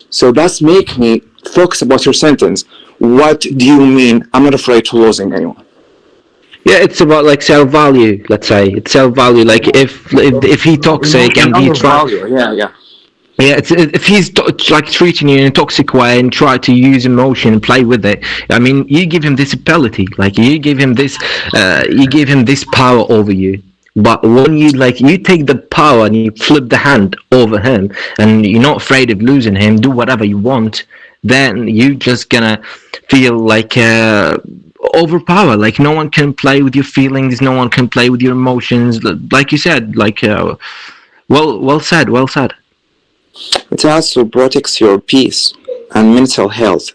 So that's make me focus about your sentence. What do you mean? I'm not afraid to losing anyone.
Yeah, it's about like self-value. Let's say it's self-value. Like if he toxic and he try,
Value. Yeah, yeah.
yeah, if he's like treating you in a toxic way and try to use emotion and play with it. I mean, you give him this ability, like you give him this power over you. But when you take the power and you flip the hand over him, and you're not afraid of losing him, do whatever you want, then you just gonna feel like overpowered. Like no one can play with your feelings, no one can play with your emotions. Like you said, well said, well said.
It also protects your peace and mental health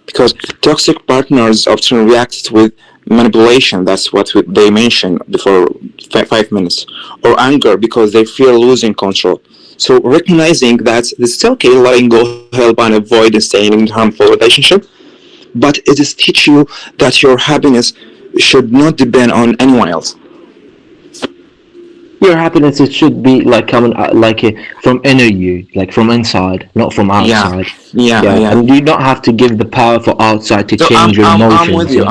because toxic partners often react with manipulation. That's what they mentioned before 5 minutes, or anger because they fear losing control. So recognizing that it's okay, letting go help and avoid staying in harmful relationship, but it is teach you that your happiness should not depend on anyone else.
Your happiness, it should be like coming from inner you, like from inside, not from outside.
Yeah.
And you don't have to give the power for outside to
So
change your emotions.
I'm with you.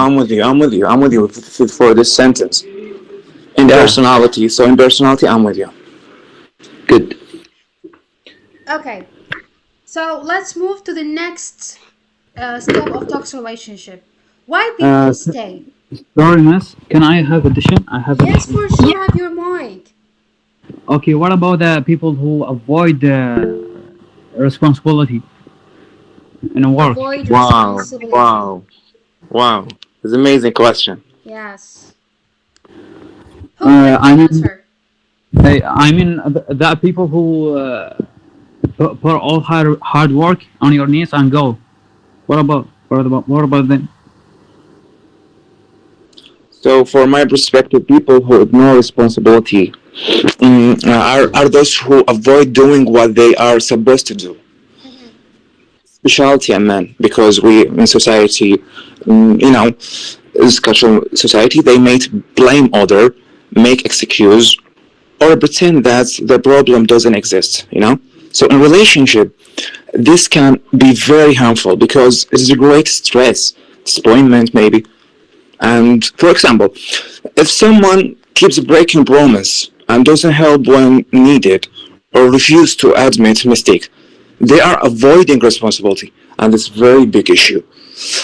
I'm with you for this sentence. In personality, I'm with you.
Good.
Okay, so let's move to the next step of toxic relationship. Why people stay?
Sorry, miss. Can I have addition?
Yes, for sure. Have your mic.
Okay, what about the people who avoid responsibility in work?
Avoid responsibility.
Wow. It's an amazing question.
Yes. Who can answer?
I mean, the people who put all hard work on your knees and go. What about them?
So, for my perspective, people who ignore responsibility are those who avoid doing what they are supposed to do. Specialty and men, because we in society, this cultural society, they may blame other, make excuse, or pretend that the problem doesn't exist. So in relationship, this can be very harmful because it is a great stress, disappointment maybe. And for example, if someone keeps breaking promise and doesn't help when needed or refuse to admit mistake, they are avoiding responsibility, and it's a very big issue.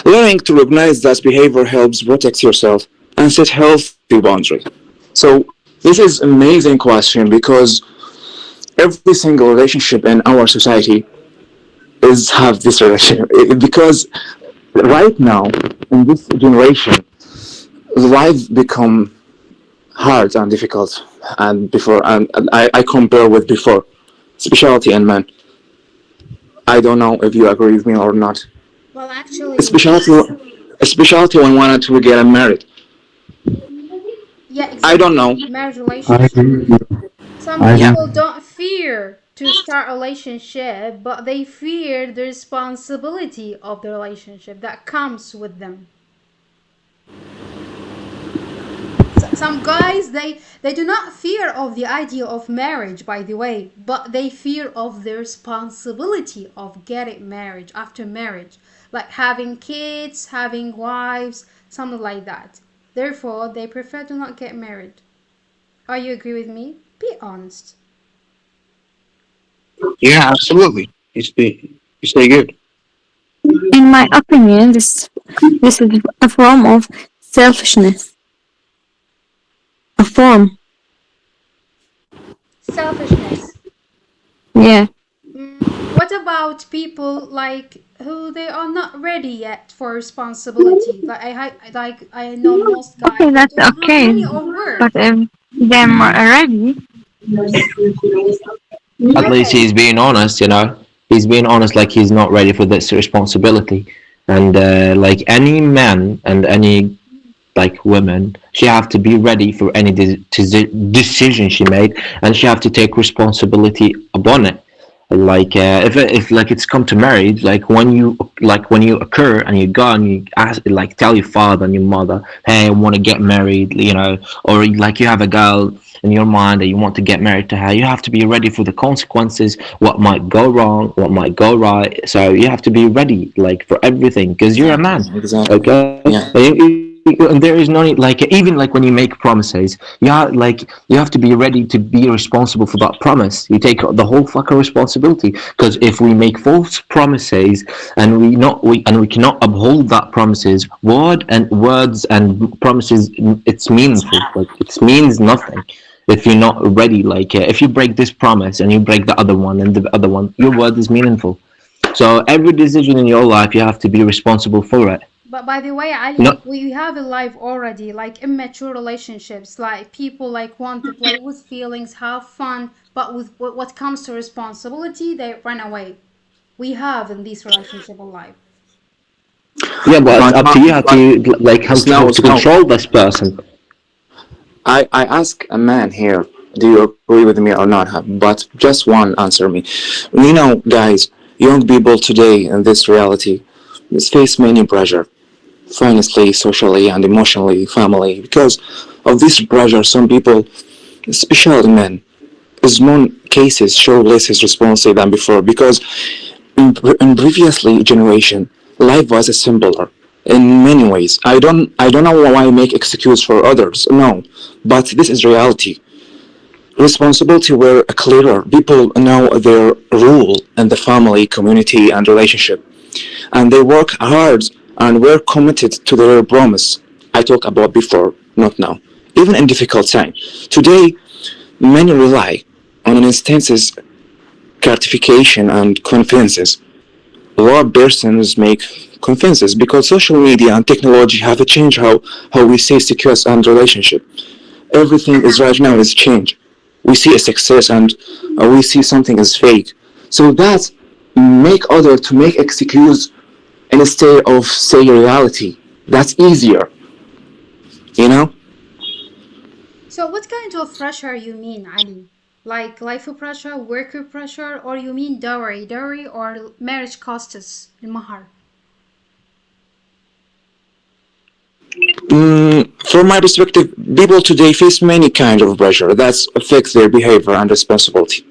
Learning to recognize that behavior helps protect yourself and set healthy boundaries. So this is an amazing question because every single relationship in our society have this relationship because right now in this generation life become hard and difficult and before, and I compare with before, specialty and men. I don't know if you agree with me or not.
Well, actually,
Especially when wanted to get married.
Yeah, exactly.
I don't know.
Marriage relationship. Some people don't fear to start a relationship, but they fear the responsibility of the relationship that comes with them. Some guys, they do not fear of the idea of marriage, by the way, but they fear of the responsibility of getting married after marriage, like having kids, having wives, something like that. Therefore, they prefer to not get married. Are you agree with me? Be honest.
Yeah, absolutely. You say good.
In my opinion, this is a form of selfishness. A form.
Selfishness.
Yeah.
What about people like who they are not ready yet for responsibility? Like I know most guys.
Okay, that's
don't
okay.
have money or work.
But if they're ready.
At least he's being honest, He's being honest, like he's not ready for this responsibility. And like any man and any like woman, she have to be ready for any decision she made, and she have to take responsibility upon it. Like if like it's come to marriage, like when you occur and you go and you ask, like tell your father and your mother, hey, I want to get married, or like you have a girl in your mind that you want to get married to her, you have to be ready for the consequences, what might go wrong, what might go right. So you have to be ready, like for everything, because you're a man.
Exactly.
Okay,
Yeah.
you there is no need, like, even like when you make promises, you have to be ready to be responsible for that promise. You take the whole fucking responsibility, because if we make false promises and we cannot uphold that promises, words and promises, it's meaningful. Like, it means nothing if you're not ready. Like, if you break this promise and you break the other one and the other one, your word is meaningful. So every decision in your life, you have to be responsible for it.
But by the way, Ali, we have a life already, like immature relationships, like people like want to play with feelings, have fun, but with what comes to responsibility, they run away. We have in this relationship a life.
Yeah, but it's up to you how to, like, how to control this person.
I ask a man here, do you agree with me or not? But just one answer me. You know, guys, young people today in this reality face many pressure, financially, socially, and emotionally, family. Because of this pressure, some people, especially men, in more cases show less responsibility than before. Because in previously generation, life was simpler in many ways. I don't know why I make excuse for others. No, but this is reality. Responsibility were clearer. People know their role in the family, community, and relationship, and they work hard and were committed to their promise. I talked about before, not now. Even in difficult time. Today, many rely on instances, gratification, and confidences. A lot of persons make confidences because social media and technology have changed how we see success and relationship. Everything is right now is changed. We see a success and we see something is fake. So that make other to make excuse instead of say reality. That's easier. You know?
So what kind of pressure you mean, Ali? Like life pressure, work pressure, or you mean dowry or marriage costs, المهر?
From my perspective, people today face many kinds of pressure that affects their behavior and responsibility.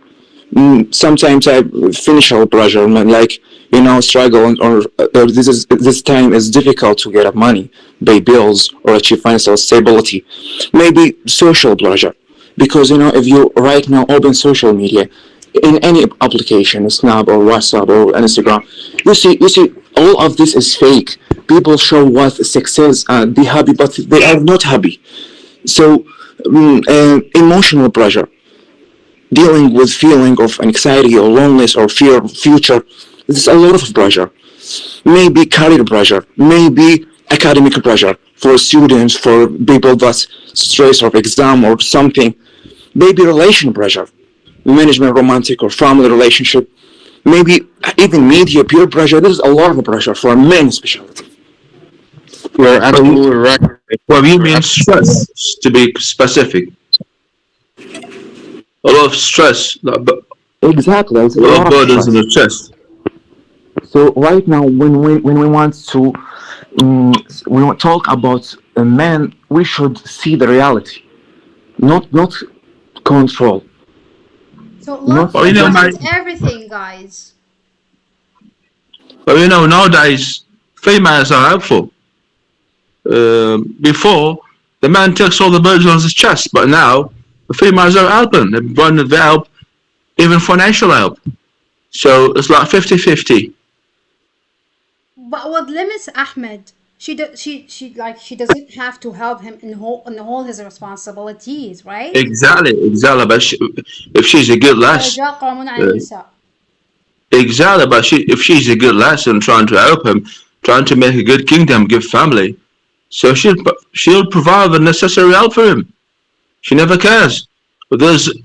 Sometimes I financial pressure, like, you know, struggle, or this time is difficult to get up money, pay bills, or achieve financial stability. Maybe social pressure, because, you know, if you right now open social media in any application, Snap or WhatsApp or Instagram, you see all of this is fake. People show what success and be happy, but they are not happy. So emotional pressure, dealing with feeling of anxiety or loneliness or fear of future, there's a lot of pressure. Maybe career pressure, maybe academic pressure for students, for people that stress of exam or something. Maybe relation pressure, management, romantic or family relationship. Maybe even media, peer pressure. There's a lot of pressure for men especially.
You're absolutely right.
Well, you mean stress, to be specific. A lot of stress,
Exactly, it's
a lot of burdens in the chest.
So right now, when we want to talk about a man, we should see the reality, not control.
So love
Well, you know,
is everything, guys.
But you know, nowadays females are helpful. Before, the man takes all the burdens on his chest, but now the females are helping. They're providing the help, even financial help. So it's like 50-50.
But with limits, Ahmed, she doesn't have to help him in all his responsibilities, right?
Exactly. But if she's a good lass,
رجال قوامون على النساء.
exactly. But if she's a good lass and trying to help him, trying to make a good kingdom, good family, so she'll provide the necessary help for him. She never cares. But if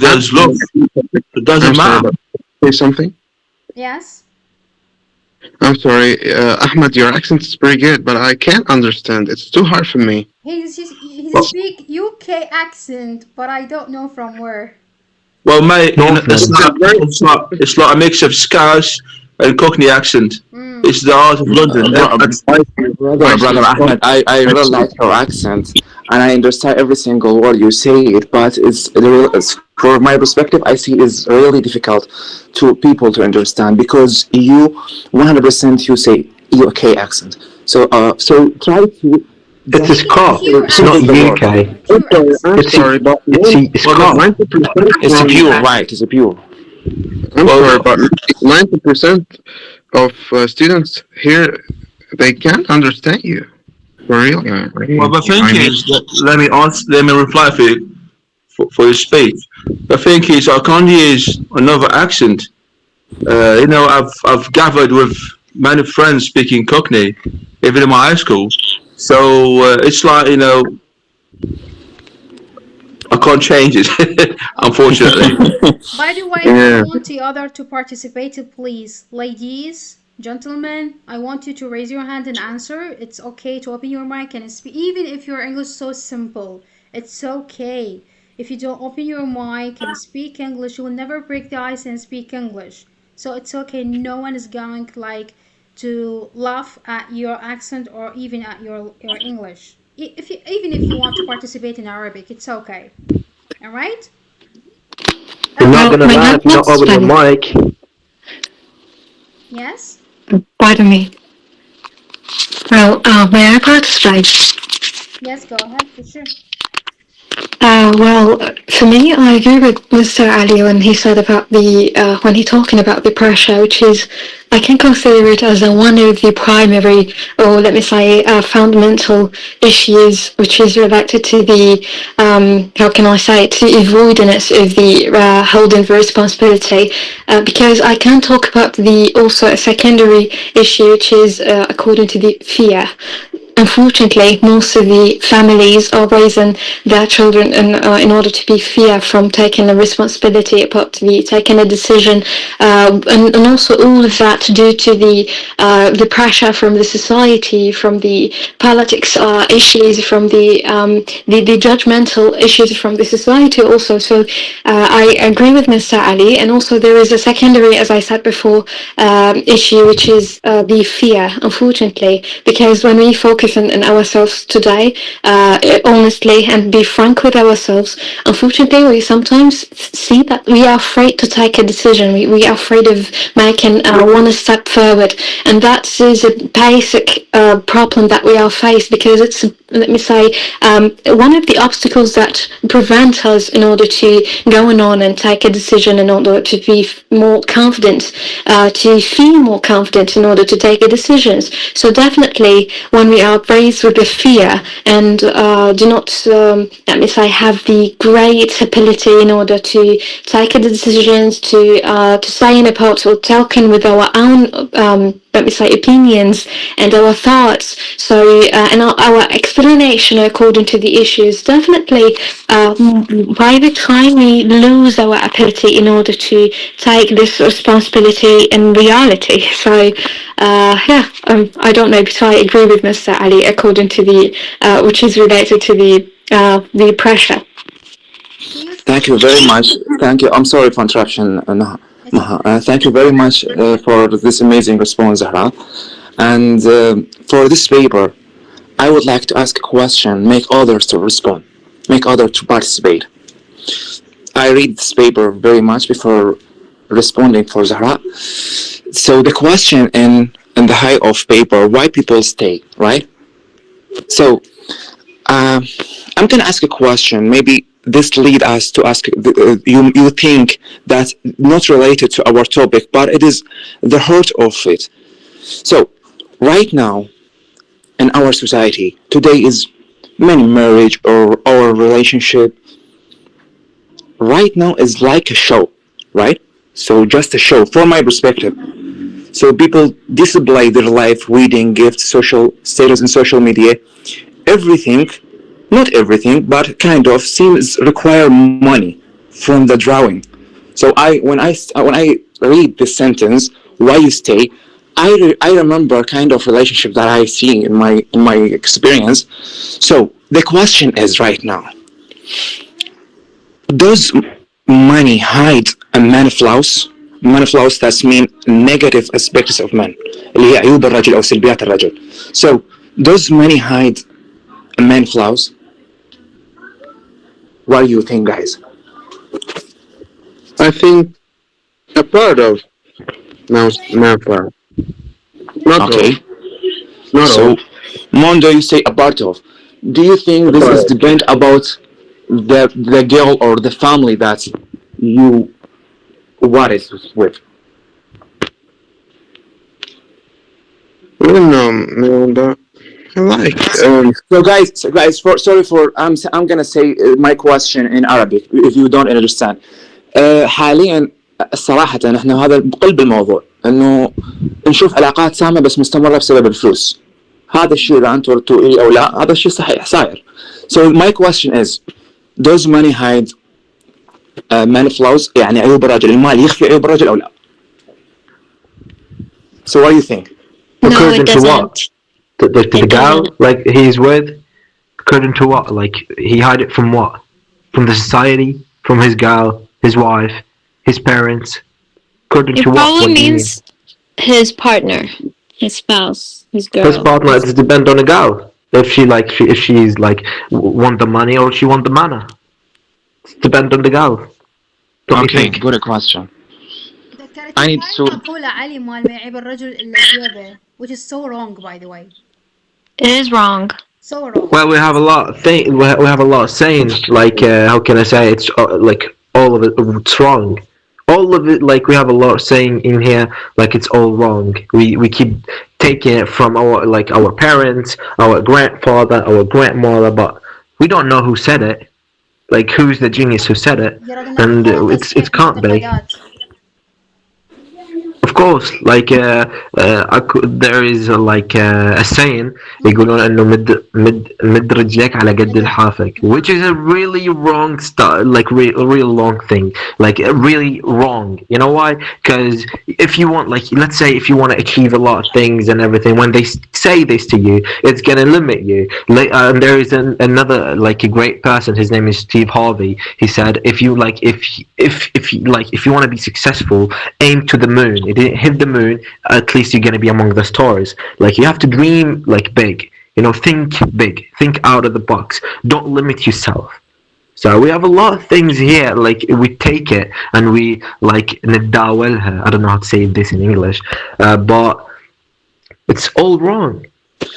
there's love, it doesn't matter.
Say something.
Yes.
I'm sorry, Ahmed. Your accent is pretty good, but I can't understand. It's too hard for me.
He speak UK accent, but I don't know from where.
Well, mate, it's like a mix of Scouse and Cockney accent. It's the art of London.
Brother Ahmed, I really like your accent, and I understand every single word you say it. But for my perspective, I see it's really difficult to people to understand because you 100% you say UK accent. So try to.
It's a Scott. It's not UK.
I'm sorry, but
It's Scott.
90%
It's a
from,
pure, right? It's a pure.
I'm sorry, but 90% of students here, they can't understand you. For real.
Well, the thing is, that, let me reply for your speech. The thing is, I can't use another accent. I've gathered with many friends speaking Cockney, even in my high school. So it's like I can't change it, unfortunately.
By the way,
Yeah.
I want the other to participate, please. Ladies, gentlemen, I want you to raise your hand and answer. It's okay to open your mic and speak, even if your English is so simple. It's okay. If you don't open your mic and speak English, you will never break the ice and speak English. So it's okay. No one is going to laugh at your accent or even at your English. Even if you want to participate in Arabic, it's okay. All right?
You're not gonna laugh if you don't open your mic.
Yes?
Pardon me. Well, may I participate?
Yes, go ahead, for sure.
Well, for me, I agree with Mr. Ali when he said about when he talking about the pressure, which is, I can consider it as one of the primary, or let me say, fundamental issues, which is related to the, how can I say it, to avoidance of the holding the responsibility, because I can talk about the also a secondary issue, which is according to the fear. Unfortunately, most of the families are raising their children in order to be fear from taking a responsibility about taking a decision, and also all of that due to the pressure from the society, from the politics issues, from the judgmental issues from the society also. So I agree with Mr. Ali, and also there is a secondary, as I said before, issue, which is the fear, unfortunately, because when we focus on ourselves today, honestly, and be frank with ourselves, unfortunately, we sometimes see that we are afraid to take a decision. We are afraid of making one step forward, and that is a basic problem that we are faced, because it's, let me say, one of the obstacles that prevent us in order to go on and take a decision, in order to be more confident, to feel more confident in order to take a decisions. So definitely, when we are raised with the fear and do not, let me say, have the great ability in order to take the decisions, to say in about or talking with our own, let me say, opinions and our thoughts. So, and our explanation according to the issues, definitely, by the time we lose our ability in order to take this responsibility in reality. So, I don't know, but I agree with Mr. Ali according to the, which is related to the pressure.
Thank you very much. Thank you. I'm sorry for interruption, Maha. Thank you very much for this amazing response, Zahra. And for this paper, I would like to ask a question, make others to respond, make others to participate. I read this paper very much before responding for Zahra. So the question in the high of paper, why people stay, right? So I'm gonna ask a question. Maybe this lead us to ask. You think that's not related to our topic, but it is the heart of it. So right now in our society today is many marriage or our relationship. Right now is like a show, right? So just a show from my perspective. So people display their life, reading, gifts, social status in social media. Everything, not everything, but kind of seems require money from the drawing. So when I read this sentence, why you stay, I remember kind of relationship that I see in my experience. So the question is right now, does money hide a man flaws? Man flaws that mean negative aspects of men, اللي هي عيوب الرجل أو سلبيات الرجل. So does money hide a man flaws? What do you think, guys?
I think a part of man flaw. Not
Okay.
all. Not
So,
all.
Mondo, you say a part of. Do you think this is depend about the girl or the family that you what is with?
I don't know, man. But I like.
So guys, sorry for I'm gonna say my question in Arabic if you don't understand. حاليا صراحة احنا هذا بقلب الموضوع انه نشوف علاقات سامة بس مستمرة بسبب الفلوس. هذا الشيء اذا انتم ردتوا ايه او لا هذا الشيء صحيح صاير. So my question is, does money hide many flaws؟ يعني عيوب الرجل، المال يخفي عيوب الرجل او لا؟ So what do you think?
No,
According
it
to
doesn't.
what? To the
It
gal
doesn't.
like he's with? According to what? Like he hide it from what? From the society? From his gal? His wife? His parents? According
It
to what?
probably
What do you
means
mean?
his partner, his spouse, his girl.
His partner, it depends on the gal. If she like, if she's like want the money or she want the manner. It depends on the gal. Don't you
Okay,
think?
good question.
ذكرتني
I need
بهاي
to.
مقولة علي مال ما يعيب الرجل إلا عيوبه, which is so wrong by the way.
It is wrong.
So wrong.
Well, we have a lot of we have a lot of sayings like how can I say it's like all of it it's wrong. All of it like we have a lot of saying in here like it's all wrong. We keep taking it from our parents, our grandfather, our grandmother, but we don't know who said it. Like who's the genius who said it, and it can't be. Of course, like there is a saying يقولون إنه مد رجلك على قد لحافك, which is a really wrong like a real long thing, like really wrong. You know why? Because if you want, like, let's say if you want to achieve a lot of things and everything, when they say this to you, it's gonna limit you. Like, and there is another like a great person. His name is Steve Harvey. He said, if you want to be successful, aim to the moon. It didn't hit the moon, at least you're going to be among the stars. Like, you have to dream like big, think big, think out of the box, don't limit yourself. So we have a lot of things here, like we take it and we like نداولها. I don't know how to say this in English, but it's all wrong.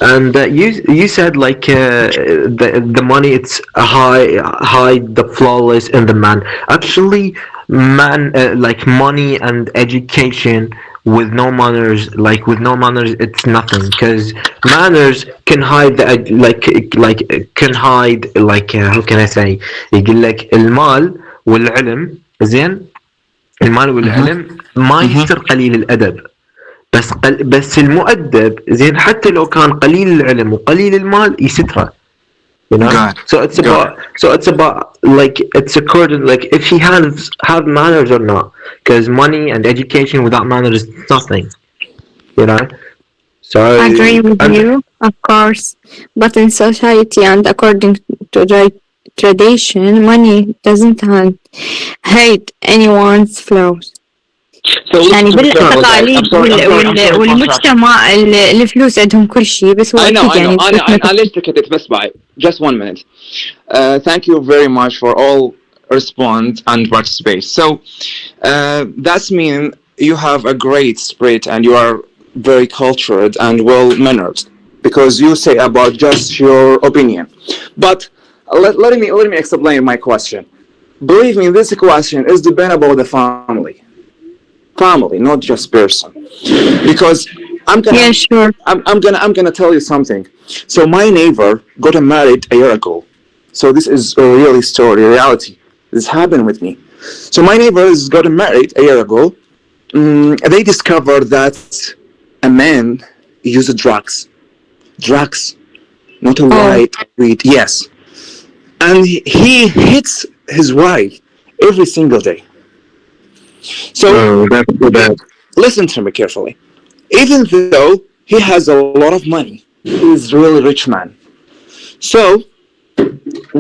And you said like the money, it's hide the flawless in the man. Actually, man, like money and education with no manners, it's nothing, because manners can hide the can hide how can I say, يقول لك المال والعلم زين. المال والعلم ما يستر قليل الأدب. بس المؤدب زين حتى لو كان قليل العلم وقليل المال يستره. You know? So it's about like it's according like if he have manners or not, because money and education without manners is nothing. You know. So
I agree with you, of course, but in society and according to the tradition, money doesn't hide anyone's flaws. يعني بالتقاليد والمجتمع الفلوس عندهم كل شيء, بس هو أكيد يعني
أنا ليش سكتت بس بعد just 1 minute. Thank you very much for all respond and participate. So that's mean you have a great spirit and you are very cultured and well mannered, because you say about just your opinion. But let me explain my question. Believe me, this question is depend about the family, not just person. Because I'm gonna tell you something. So my neighbor got married a year ago. So this is a real story, reality. This happened with me. So my neighbors got married a year ago. They discovered that a man used drugs, not a white weed. Yes, and he hits his wife every single day. So
that's too bad.
Listen to me carefully. Even though he has a lot of money, he's a really rich man. So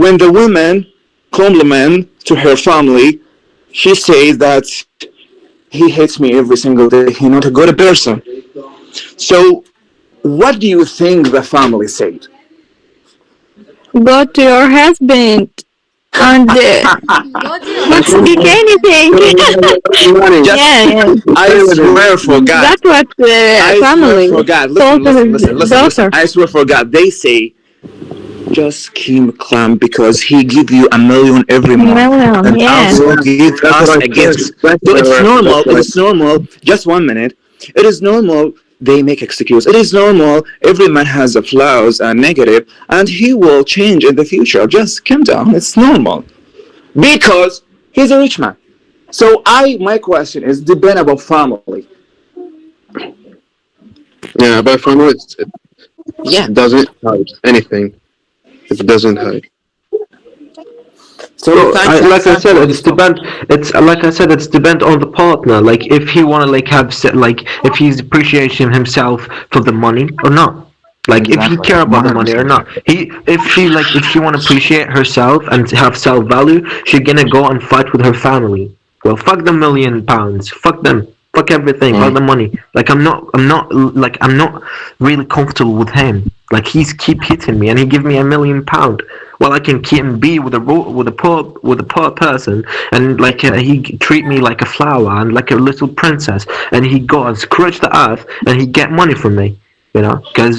when the woman compliment to her family, she says that he hates me every single day. He's not a good person. So what do you think the family said?
Go to your husband. and
Go to your
not speak anything. Yeah,
I swear for God.
that's what
I
family
swear for God.
told
Listen.
daughter.
I swear for God. They say just keep calm because he give you $1 million every month
Million,
and
yeah.
also give
That's
us
what I
a gift.
said.
So it's normal.
That's
It is normal. Just 1 minute. It is normal. They make excuse. It is normal. Every man has a flaws and negative, and he will change in the future. Just calm down. It's normal because he's a rich man. So my question is depend about family.
Yeah, but for me, it
Yeah.
doesn't hide anything. It doesn't hide.
So
So,
thanks.
like I said, it's depend. It's like I said, it's depend on the partner. Like if he wanna like have like if he's appreciating himself for the money or not. Like if he
Exactly.
care about the money or
100%.
not. If she wanna appreciate herself and have self value, she gonna go and fight with her family. Well, fuck the £1,000,000. Fuck them. Fuck everything. Fuck the money. Like I'm not really comfortable with him. Like he's keep hitting me and he give me £1,000,000. Well, I can keep him be with a poor person, and like he treat me like a flower and like a little princess, and he go and scratch the earth and he get money from me. You know, because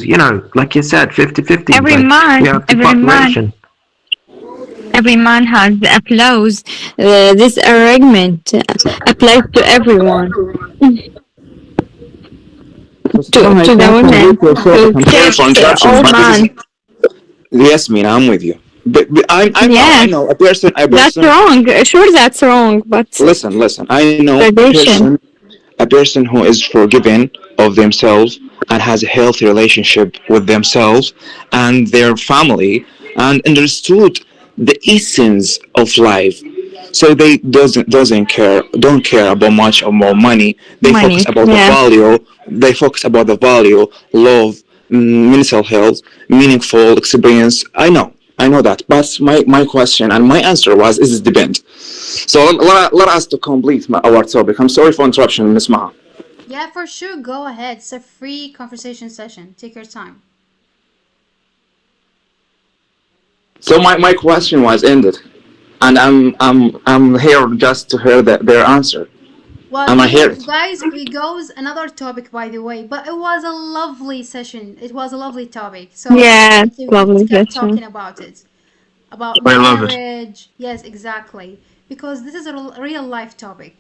like you said, 50-50.
Every
Like
man,
we have the
every man,
population.
every man has applause. This arrangement applies to everyone, to the women, to
Sorry for
take
interruption,
all
but this is
man.
yes, Mina, I'm with you. But I
Yeah,
know a
that's
person.
wrong. Sure, that's wrong, but
Listen. I know
tradition.
a person who is forgiving of themselves and has a healthy relationship with themselves and their family and understood the essence of life. So they don't care about much or more money. They focus
Money,
about the
yeah.
value. They focus about the value, love, mental health, meaningful experience. I know that. But my question and my answer was is it depend. So let us to complete our topic. I'm sorry for interruption, Miss Maha.
Yeah, for sure. Go ahead. It's a free conversation session. Take your time.
So my question was ended, and I'm here just to hear their answer.
Well,
And I hear it.
guys, we goes another topic by the way, but it was a lovely session. It was a lovely topic. So
Yeah,
let's
lovely
keep talking
question.
about it, about
I love it.
marriage. Yes, exactly, because this is a real life topic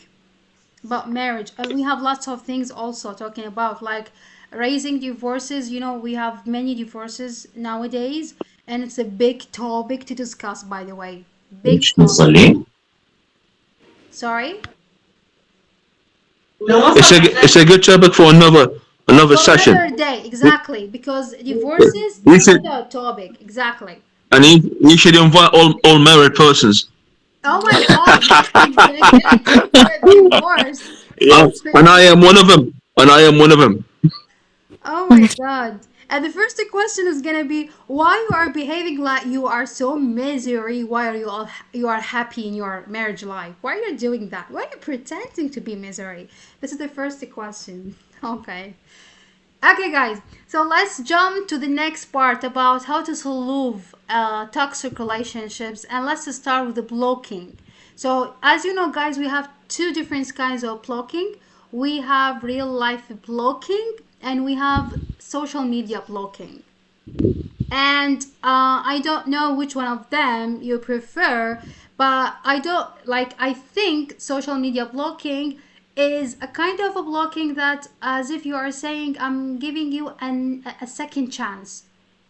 about marriage. We have lots of things also talking about, like raising divorces. We have many divorces nowadays, and it's a big topic to discuss. By the way, big topic. Sorry.
It's a good topic for another
For
session.
another day, exactly, because divorces
We
is
should
another topic, exactly.
and you should invite all married persons.
Oh my God, exactly. You're divorced.
And I am one of them. And I am one of them.
Oh my God. And the first question is gonna be why you are behaving like you are so misery. Why are you are happy in your marriage life? Why are you doing that? Why are you pretending to be misery? This is the first question. Okay. Okay, guys, so let's jump to the next part about how to solve toxic relationships, and let's start with the blocking. So, as you know, guys, we have two different kinds of blocking. We have real life blocking, and we have social media blocking. And I don't know which one of them you prefer, but I don't like. I think social media blocking is a kind of a blocking that, as if you are saying, I'm giving you a second chance.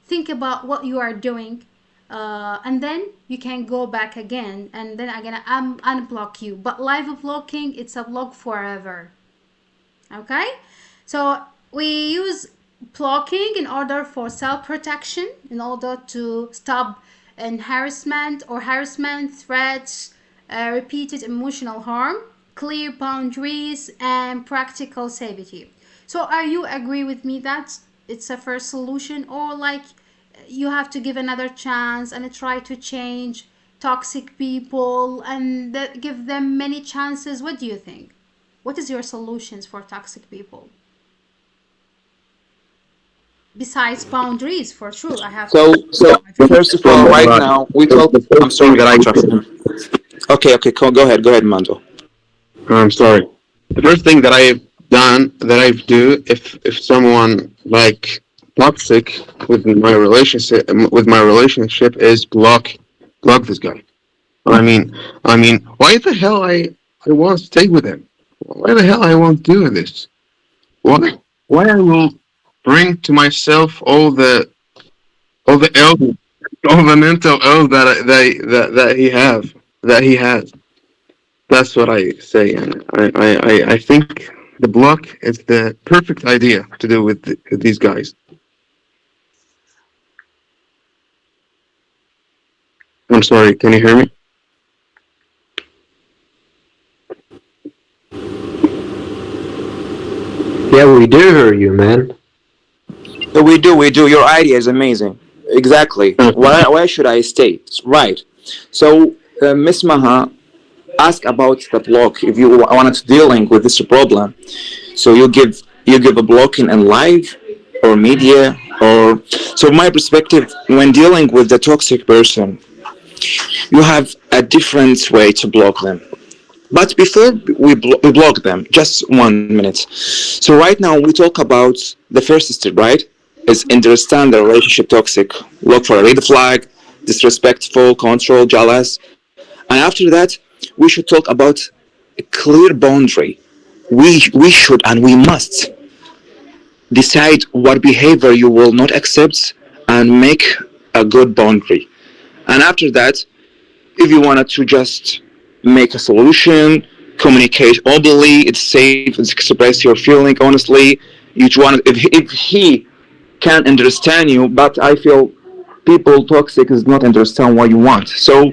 Think about what you are doing, and then you can go back again, and then I'm gonna unblock you. But live blocking, it's a block forever. Okay, so we use blocking in order for self-protection, in order to stop harassment or harassment threats, repeated emotional harm, clear boundaries, and practical safety. So are you agree with me that it's a first solution, or like you have to give another chance and try to change toxic people and give them many chances? What do you think? What is your solutions for toxic people? besides boundaries, for sure, I have.
So first of all, right now we talk. I'm sorry that I interrupted him. Okay, go ahead, Mando.
I'm sorry. The first thing that I've done, that I do, if someone like toxic with my relationship is block this guy. I mean, why the hell I won't stay with him? Why the hell I won't do this? Why I will bring to myself all the ill, all the mental ill that he has. That's what I say, and I think the block is the perfect idea to do with these guys. I'm sorry, can you hear me?
Yeah, we do hear you, man.
We do. Your idea is amazing. Exactly. Why should I stay? Right. So, Miss Maha, ask about the block if you wanted to dealing with this problem. So you give a blocking in live or media or so. My perspective when dealing with the toxic person, you have a different way to block them. But before we block them, just 1 minute. So right now we talk about the first step, right? Is understand the relationship toxic. Look for a red flag, disrespectful, control, jealous. And after that, we should talk about a clear boundary. We should and we must decide what behavior you will not accept and make a good boundary. And after that, if you wanted to just make a solution, communicate openly, it's safe, it's express your feeling honestly. You want if he can't understand you, but I feel people toxic is not understand what you want. So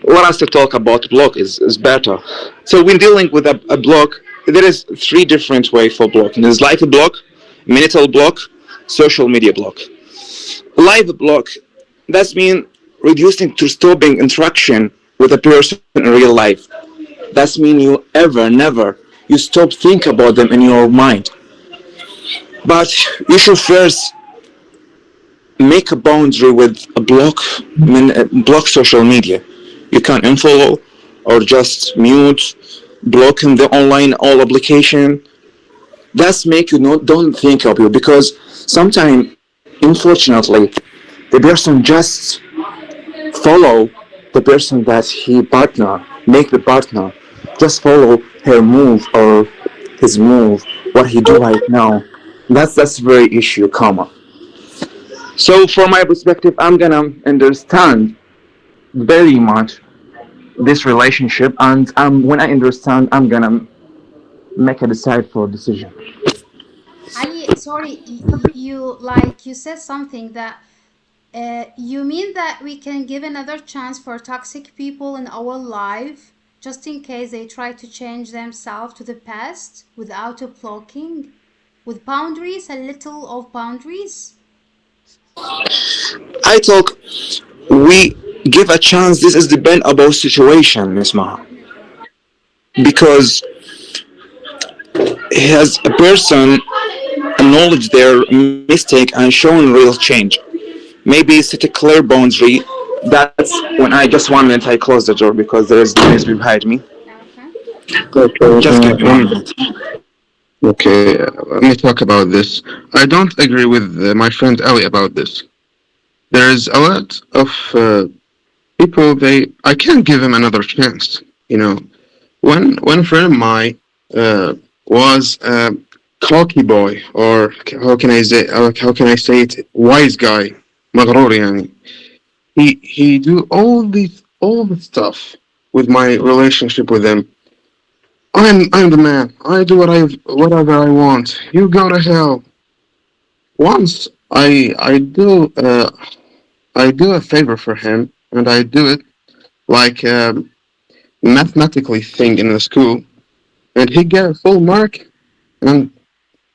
what us to talk about block is better. So when dealing with a block, there is 3 different ways for blocking. There's live block, mental block, social media block. Live block, that's mean reducing to stopping interaction with a person in real life. That's mean you never, you stop think about them in your mind. But you should first make a boundary with a block social media. You can unfollow or just mute, blocking the online all application. That's make you don't think of you because sometimes, unfortunately, the person just follow the person that he partner, make the partner just follow her move or his move, what he do right now. That's very issue, comma. So from my perspective, I'm gonna understand very much this relationship, and when I understand, I'm gonna make a decide for a decision.
Ali, sorry, you said something that you mean that we can give another chance for toxic people in our life just in case they try to change themselves to the past without a blocking, with boundaries, a little of boundaries.
I talk. We give a chance. This is depend about situation, Miss Maha, because has a person acknowledge their mistake and shown real change. Maybe set a clear boundary. That's when I just 1 minute I close the door because there is noise behind me. Just give me 1 minute.
Okay, let me talk about this. I don't agree with my friend Ali about this. There's a lot of people. I can't give him another chance. You know, when a friend of mine was a cocky boy, or how can I say it, wise guy, مغرور يعني. He do all the stuff with my relationship with him. I'm the man. I do whatever I want. You go to hell. Once I do a favor for him, and I do it like mathematically thing in the school, and he get a full mark, and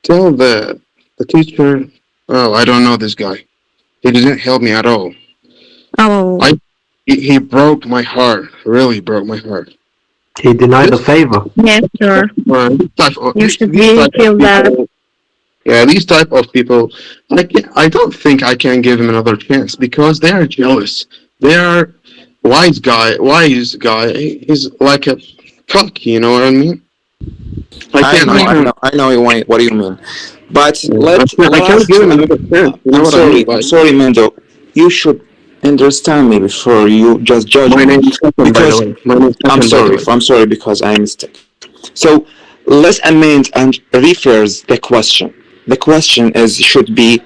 tell the teacher, oh, I don't know this guy. He didn't help me at all.
Oh.
He broke my heart. Really broke my heart.
He denied the favor.
Yes, sure.
These
You should really feel that.
Yeah, these type of people, like, I don't think I can give him another chance because they are jealous. They are wise guy. He's like a cock, you know what I mean?
I know,
I
I
can't,
know, I know what you mean. But
I
let
can't
us.
give him another chance. You know
I'm
what I mean?
sorry, I'm
Like,
sorry, Mendo. You should understand me before you just judge
my
me.
name is Stefan, by the
Because
way. My name is Stefan, by the way.
I'm sorry because I mistake. So let's amend and rephrase the question. The question is should be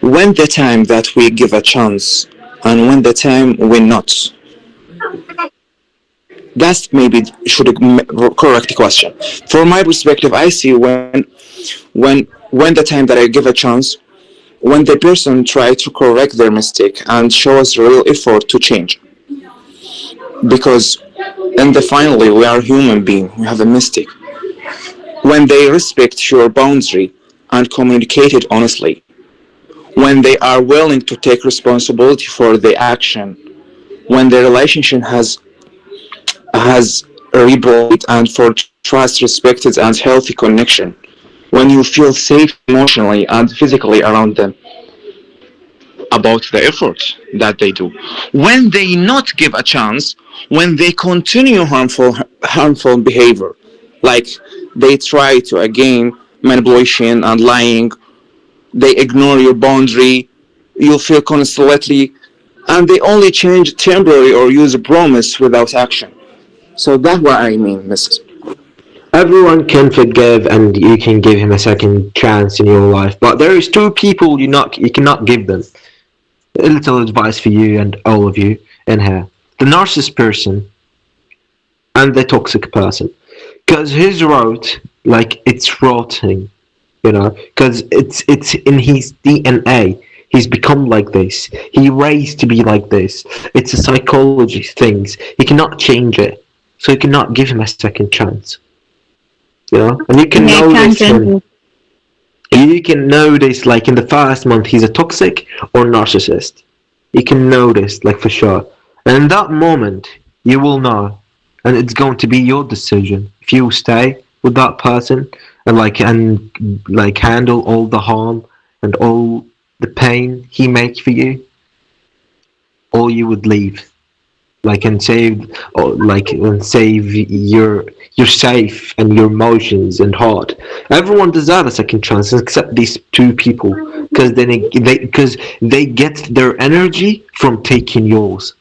when the time that we give a chance and when the time we not. That's maybe should correct question. From my perspective, I see when the time that I give a chance, when the person try to correct their mistake and shows real effort to change. Because in the finally we are human being, we have a mistake. When they respect your boundary and communicate it honestly, when they are willing to take responsibility for the action, when the relationship has rebuilt and for trust respected and healthy connection, when you feel safe emotionally and physically around them, about the effort that they do. When they not give a chance, when they continue harmful behavior, like they try to again manipulation and lying, they ignore your boundary, you feel constantly, and they only change temporary or use a promise without action. So that's what I mean, Mrs.
Everyone can forgive and you can give him a second chance in your life, but there is two people you cannot give them. A little advice for you and all of you in here: the narcissist person and the toxic person, because his road, like, it's rotting, because it's in his DNA. He's become like this. He raised to be like this. It's a psychology things. He cannot change it, so you cannot give him a second chance. And you can
Yeah, I can't
notice
change
him.
it.
You can notice, like, in the first month, he's a toxic or narcissist. You can notice, like, for sure. And in that moment, you will know, and it's going to be your decision if you stay with that person and handle all the harm and all the pain he makes for you, or you would leave, and save your safe and your emotions and heart. Everyone deserves a second chance except these two people, because they get their energy from taking yours.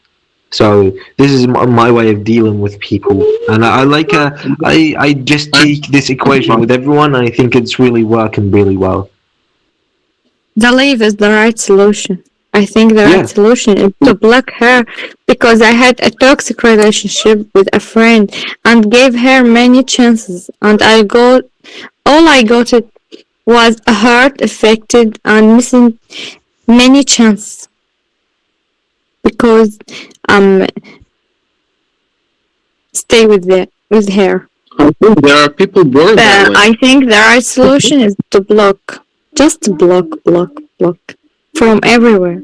So this is my way of dealing with people, and I just take this equation with everyone, and I think it's really working really well.
The leave is the right solution. I think the right
Yeah.
solution is to block her because I had a toxic relationship with a friend and gave her many chances and all I got it was a heart affected and missing many chances because um stay with her.
I think there are people born that
But
way.
I think the right solution is to block. Just block from everywhere.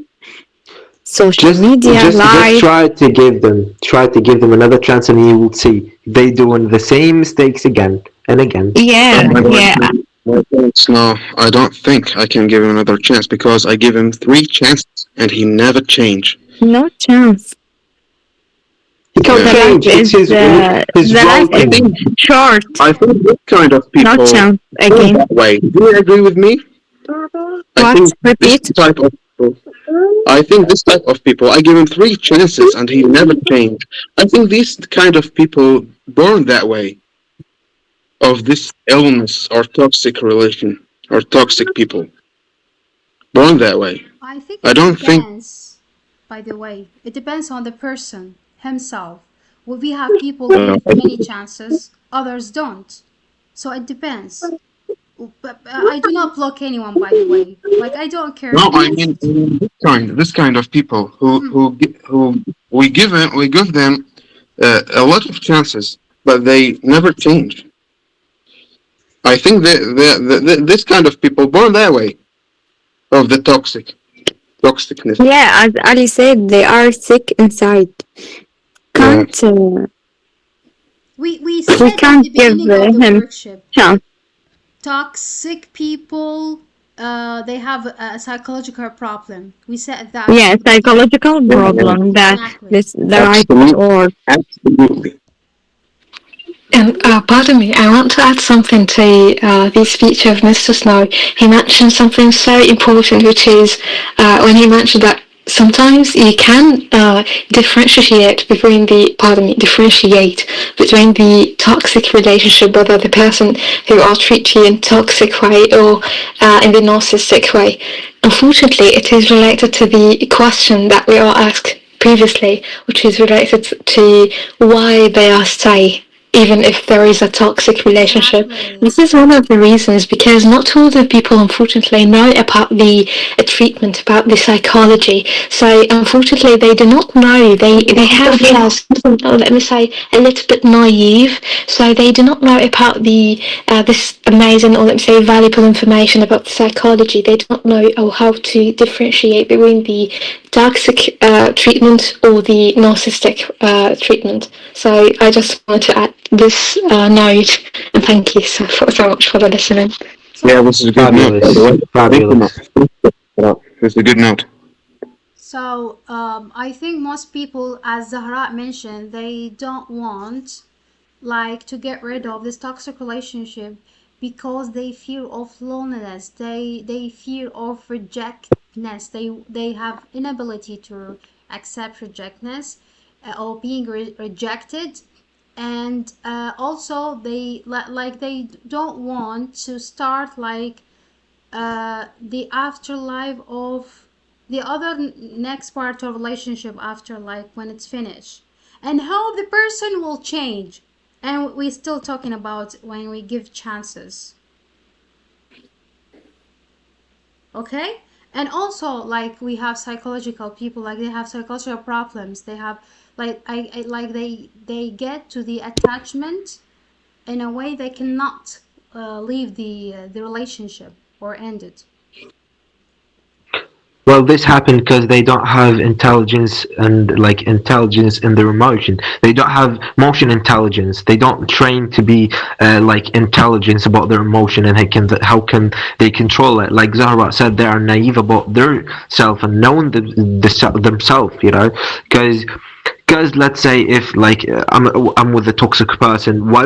Social media,
Just
live.
try to give them another chance, and you will see they doing the same mistakes again and again.
Yeah, yeah.
No, I don't think I can give him another chance because I give him 3 chances and he never changed.
No chance.
He can't
The
change.
life
It's
is
his
the life
broken.
is short.
I think this kind of
No
people
chance
go
again.
that way. Do you agree with me? I
What?
think
Repeat.
this type of people, I give him 3 chances and he never changed. I think these kind of people born that way, of this illness or toxic relation or toxic people. Born that way.
I think
I
it
don't think.
depends, by the way. It depends on the person himself. Well, we have people give many chances, others don't. So it depends. But I do not block anyone, by the way. Like, I don't care.
No, I mean this kind of people who we give them a lot of chances, but they never change. I think this kind of people born that way, of the toxicness.
Yeah, as Ali said, they are sick inside.
Yeah.
Can't
We
we
said at
can't
the
give
beginning of the
him
workshop,
chance.
toxic people they have a psychological problem. We said that.
Yeah, psychological problem. That's
Exactly.
the right word.
Absolutely.
And pardon me, I want to add something to the speech of Mr. Snow. He mentioned something so important, which is when he mentioned that sometimes you can differentiate between the toxic relationship, whether the person who are treating you in toxic way or in the narcissistic way. Unfortunately, it is related to the question that we are asked previously, which is related to why they are stay even if there is a toxic relationship.
Exactly.
This is one of the reasons because not all the people unfortunately know about the treatment, about the psychology. So unfortunately they do not know. They have something, let me say, a little bit naive. So they do not know about the this amazing or let me say valuable information about the psychology. They do not know how to differentiate between the toxic treatment or the narcissistic treatment. So I just wanted to add this note, and thank you so much for the listening.
Yeah, this is a good note, by the way.
Fabulous.
This is a good note.
So I think most people, as Zahra mentioned, they don't want like to get rid of this toxic relationship because they fear of loneliness. They fear of rejectness. They have inability to accept rejectness or being rejected, and also they like they don't want to start like the afterlife of the other next part of relationship after like when it's finished, and how the person will change. And we're still talking about when we give chances. Okay. And also like we have psychological people, like they have psychological problems, they have like I like they get to the attachment in a way they cannot leave the relationship or end it.
Well, this happened because they don't have intelligence and like intelligence in their emotion. They don't have emotion intelligence. They don't train to be like intelligence about their emotion and how can they control it. Like Zahra said, they are naive about their self and knowing themselves. You know, because let's say if like I'm with a toxic person, why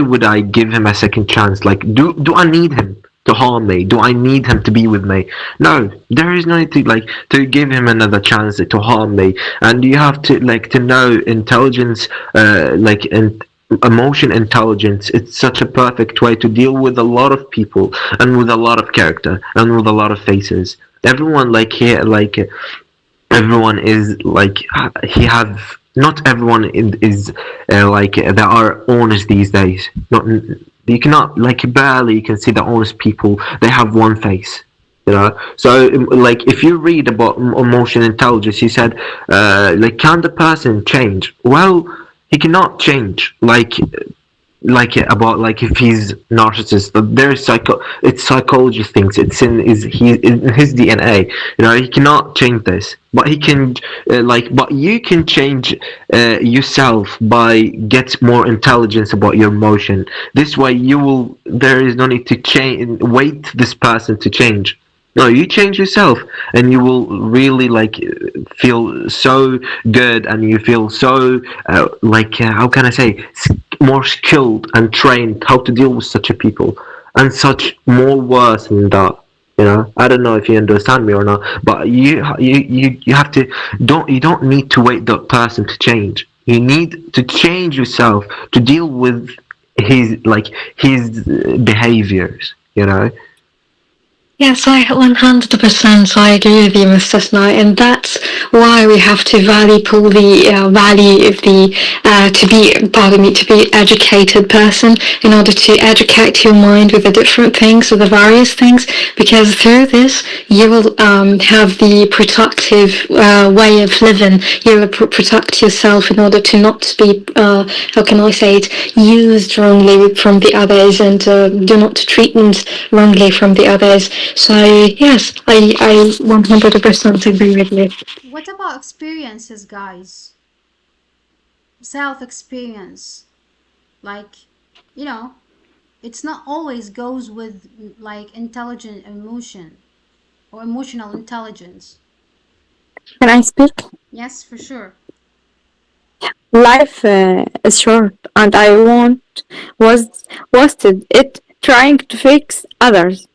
would I give him a second chance? Like do I need him to harm me? Do I need him to be with me? No, there is no need to like to give him another chance to harm me. And you have to like to know intelligence, like in emotion intelligence. It's such a perfect way to deal with a lot of people and with a lot of character and with a lot of faces. Everyone like here like everyone is like he have not everyone is like there are honest these days. Not you cannot like barely you can see the honest people. They have one face, you know. So like if you read about emotion intelligence, he said like can the person change? Well, he cannot change like about like if he's narcissist, there's it's psychology things, it's in his DNA, you know. He cannot change this, but he can but you can change yourself by get more intelligence about your emotion. This way you will there is no need to change wait this person to change. No, you change yourself and you will really like feel so good and you feel so how can I say more skilled and trained how to deal with such a people and such more worse than that. You know, I don't know if you understand me or not, but you have to you don't need to wait that person to change. You need to change yourself to deal with his behaviors. You know.
Yes, I 100% I agree with you, Mr. Snow, and that's why we have to pull the value of the to be educated person in order to educate your mind with the different things, with the various things, because through this you will have the productive way of living. You will protect yourself in order to not be how can I say it, used wrongly from the others, and do not treatment wrongly from the others. So yes, I 100% agree with you.
What about experiences, guys? Self experience, like, you know, It's not always goes with like intelligent emotion or emotional intelligence.
Can I speak?
Yes, for sure.
Life is short, and I wasted it trying to fix others.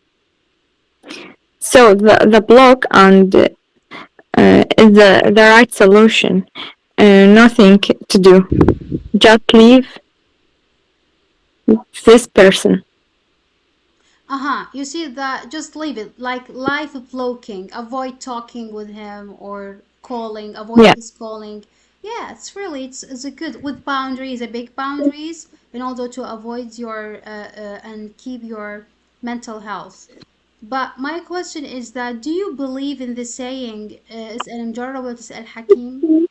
So the block and is the right solution. Nothing to do. Just leave this person.
You see that, just leave it like life blocking, avoid talking with him or calling, avoid
Yeah.
his calling. Yeah, it's a good with boundaries, a big boundaries in order to avoid your and keep your mental health. But my question is that, do you believe in the saying اسأل مجرب وتسأل حكيم?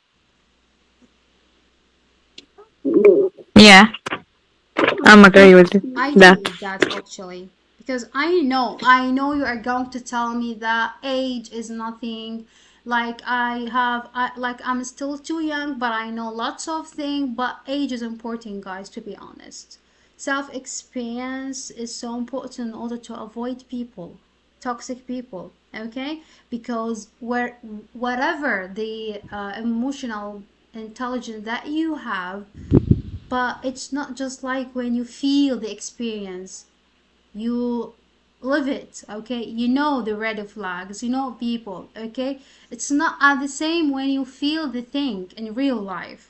Yeah, I'm agree with
I
that.
believe that actually, because I know you are going to tell me that age is nothing. Like like I'm still too young, but I know lots of things. But age is important, guys. To be honest, self experience is so important in order to avoid people, toxic people. Okay, because whatever the emotional intelligence that you have, but it's not just like when you feel the experience, you live it. Okay, you know the red flags, you know people. Okay, it's not the same when you feel the thing in real life.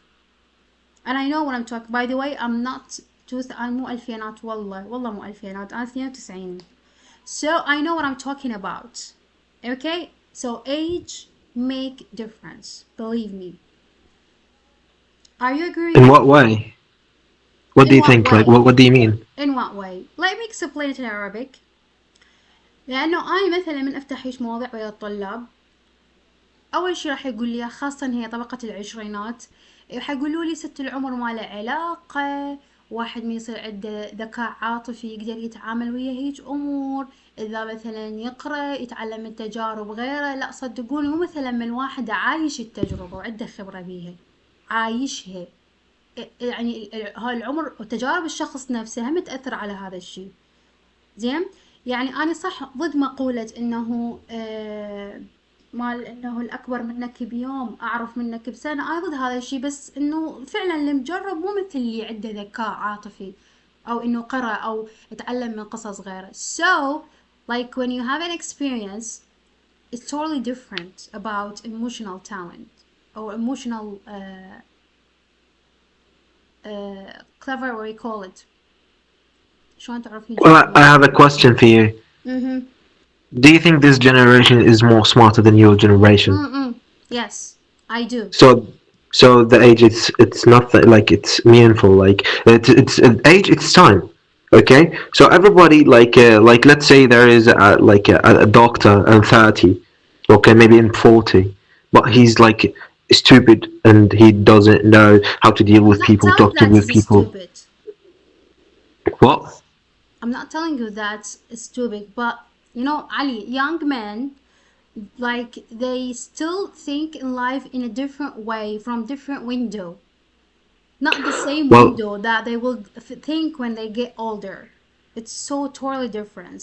And I know what I'm talking. By the way, I'm not I'm مو ألفينات، والله مو ألفينات، أنا 92. So I know what I'm talking about. Okay, so age make difference, believe me. Are you agreeing?
In what way? What do
In
you
what
think? Like,
way?
what do you mean?
In what way? Let me explain it in Arabic. لأنه أنا مثلا من أفتح هيك مواضيع ويا الطلاب، أول شي راح يقول لي، خاصة هي طبقة العشرينات، راح يقولوا لي ست العمر ما له علاقة، واحد ما يصير عنده ذكاء عاطفي يقدر يتعامل ويا هيج أمور، إذا مثلا يقرأ يتعلم من تجارب غيره. لا صدقوني، مو مثلا من واحد عايش التجربة وعنده خبرة بيها، عايشها. يعني هاي العمر وتجارب الشخص نفسه هم تأثر على هذا الشيء. زين، يعني أنا صح ضد مقولة إنه مال إنه الأكبر منك بيوم أعرف منك بسنة، أنا ضد هذا الشيء، بس إنه فعلا اللي مجرب مو مثل اللي عنده ذكاء عاطفي أو إنه قرأ أو اتعلم من قصص غيره. So like when you have an experience, it's totally different about emotional talent or emotional clever, or you call it. شلون تعرفين؟
Well, I have a question for you.
Mm-hmm.
Do you think this generation is more smarter than your generation?
Yes, I do.
So the age, it's not like it's meaningful. Like it's age, it's time. Okay, so everybody like let's say there is a doctor in 30, okay, maybe in 40, but he's like stupid and he doesn't know how to deal with people, talk to with people.
Stupid.
What?
I'm not telling you that's stupid, but you know, Ali, young men, like they still think in life in a different way, from different window, not the same window that they will think when they get older. It's so totally different.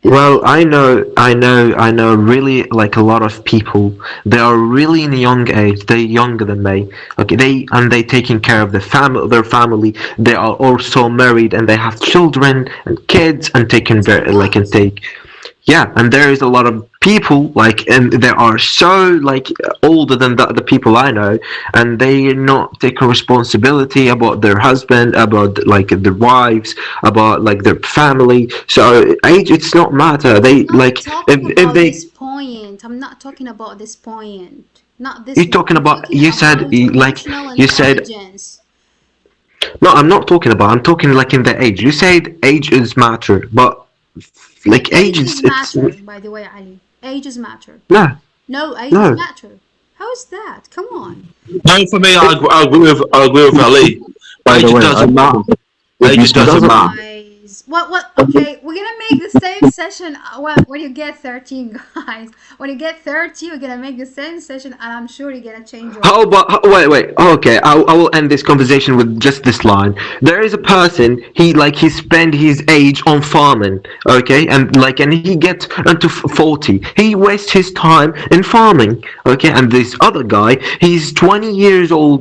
Well, I know really like a lot of people. They are really in a young age. They're younger than me. Okay, they taking care of their family. They are also married and they have children and kids and taking yeah, and there is a lot of people like, and they are so like older than the people I know, and they not take responsibility about their husband, about like their wives, about like their family. So age, it's not matter. They like if they.
This point, I'm not talking about this point. Not this.
You're talking about. You said like you said. No, I'm not talking about. I'm talking like in the age. You said age is matter, but. Like age is
matter, by the way, Ali. Ages matter.
No.
No, ages matter. How is that? Come on.
No, for me, I agree with Ali.
By the way,
Age doesn't matter.
What? Okay, we're gonna make the same session when you get 13, guys. When you get 30, we're gonna make the same session, and I'm sure you're gonna change your.
How about wait? Okay, I will end this conversation with just this line. There is a person, he spend his age on farming, okay, and he gets into 40. He wastes his time in farming, okay, and this other guy, he's 20 years old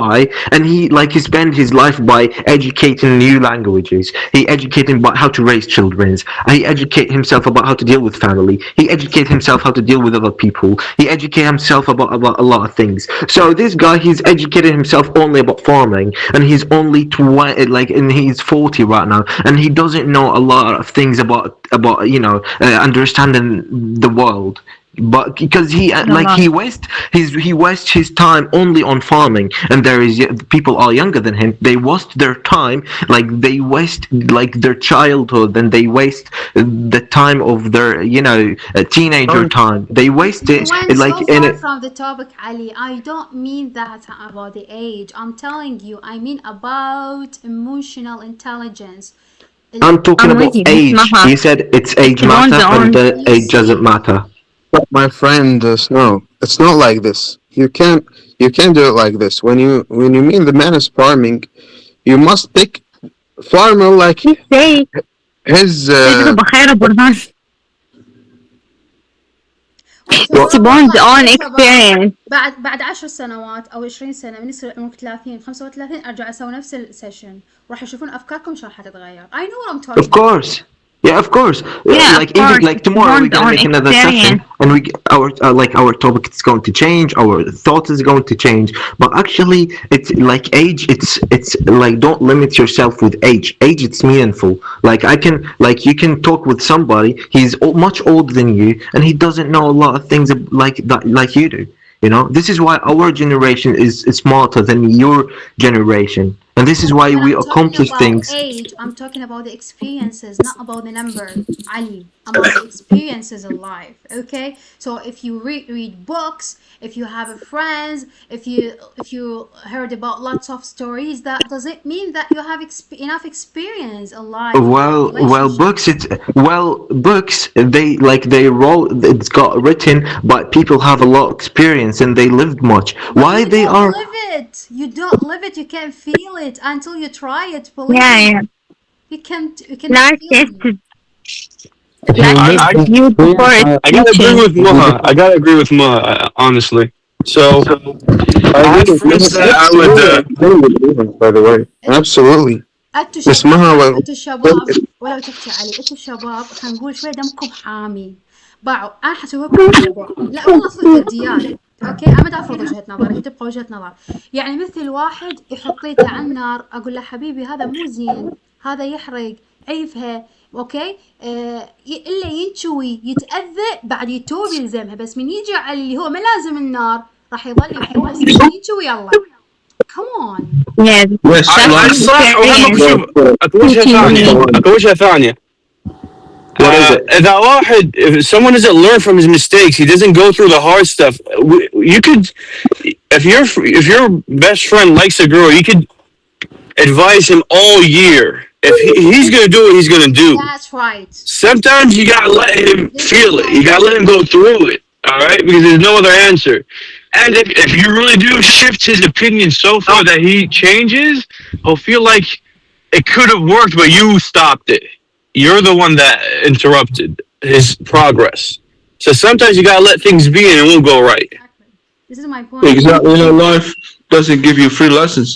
guy, and he spent his life by educating new languages. He educated about how to raise children. He educate himself about how to deal with family. He educate himself how to deal with other people. He educate himself about a lot of things. So this guy, he's educated himself only about farming, and he's only 20, and he's 40 right now, and he doesn't know a lot of things about understanding the world. But because he wastes his time only on farming, and there is people are younger than him. They waste their time, they waste their childhood, and they waste the time of their teenager time. They waste it
Went
like
so
in
far
it.
from the topic, Ali. I don't mean that about the age. I'm telling you, I mean about emotional intelligence.
I'm talking
I'm
about
with you,
age.
Maha.
He said it's age
It
matter,
depends
and
on.
the
You
age doesn't
see,
matter.
But my friend, Snow, it's not like this. You can't do it like this. When you mean the man is farming, you must pick farmer like
Say
his.
تجربة خير برهان. It
شباب
depends
والله
on
يا شباب،
experience.
بعد 10 سنوات او 20 سنه من يصير عمرك 30 35 ارجع اسوي نفس السيشن، وراح يشوفون افكاركم شلون حتتغير. I know what I'm talking
Of course. Yeah, of course.
Yeah, of
Like even
course.
like
It
tomorrow we're
depends
gonna
on
make another session,
experience.
and our topic is going to change. Our thought is going to change. But actually, it's like age. It's like don't limit yourself with age. Age, it's meaningful. You can talk with somebody. He's much older than you, and he doesn't know a lot of things like that like you do. This is why our generation is smarter than your generation, and this is why
When
we
I'm talking
accomplish
about
things.
age, I'm talking about the experiences, not about the number, Ali. About the experiences in life, okay? So if you read books, if you have friends, if you heard about lots of stories, that doesn't mean that you have enough experience in life or in relationships.
Books, they roll. It's got written, but people have a lot of experience and they lived much.
But
Why
you
they
don't
are?
live it. You don't live it. You can't feel it until you try it. Believe
Yeah,
me.
yeah.
You can't. You cannot
Life
feel it.
tested. Life
I,
tested
I,
you before it's
I gotta agree
teaching.
with Maha. I gotta agree with Maha, honestly. So
I
I
agree
have
with you.
friends that I would.
By the way, absolutely.
انتوا
اسمها
شباب انتوا شباب ولو تحكي علي انتوا شباب، خلينا نقول شوي دمكم حامي. انا حسوي لكم موضوع، لا والله صدق جديات. اوكي، انا ما افرض وجهة نظري، هي تبقى وجهة نظر. يعني مثل واحد يحط ليته على النار، اقول له حبيبي هذا مو زين، هذا يحرق، عيفها. اوكي، الا ينشوي يتاذى بعد يتوب يلزمها، بس من يجي على اللي هو ما لازم النار راح يظل يحوس ينشوي يلا. Come on.
Yeah,
صح وهم شوف اكو وجهة ثانية.
What is it?
إذا واحد, if someone doesn't learn from his mistakes, he doesn't go through the hard stuff. You could, if your best friend likes a girl, you could advise him all year. If he's gonna do what he's gonna do.
That's right.
Sometimes you gotta let him feel it. You gotta let him go through it. All right, because there's no other answer. And if you really do shift his opinion so far that he changes, he'll feel like it could have worked, but you stopped it. You're the one that interrupted his progress. So sometimes you gotta let things be, and it won't go right.
This is my point.
Exactly. Life doesn't give you free lessons.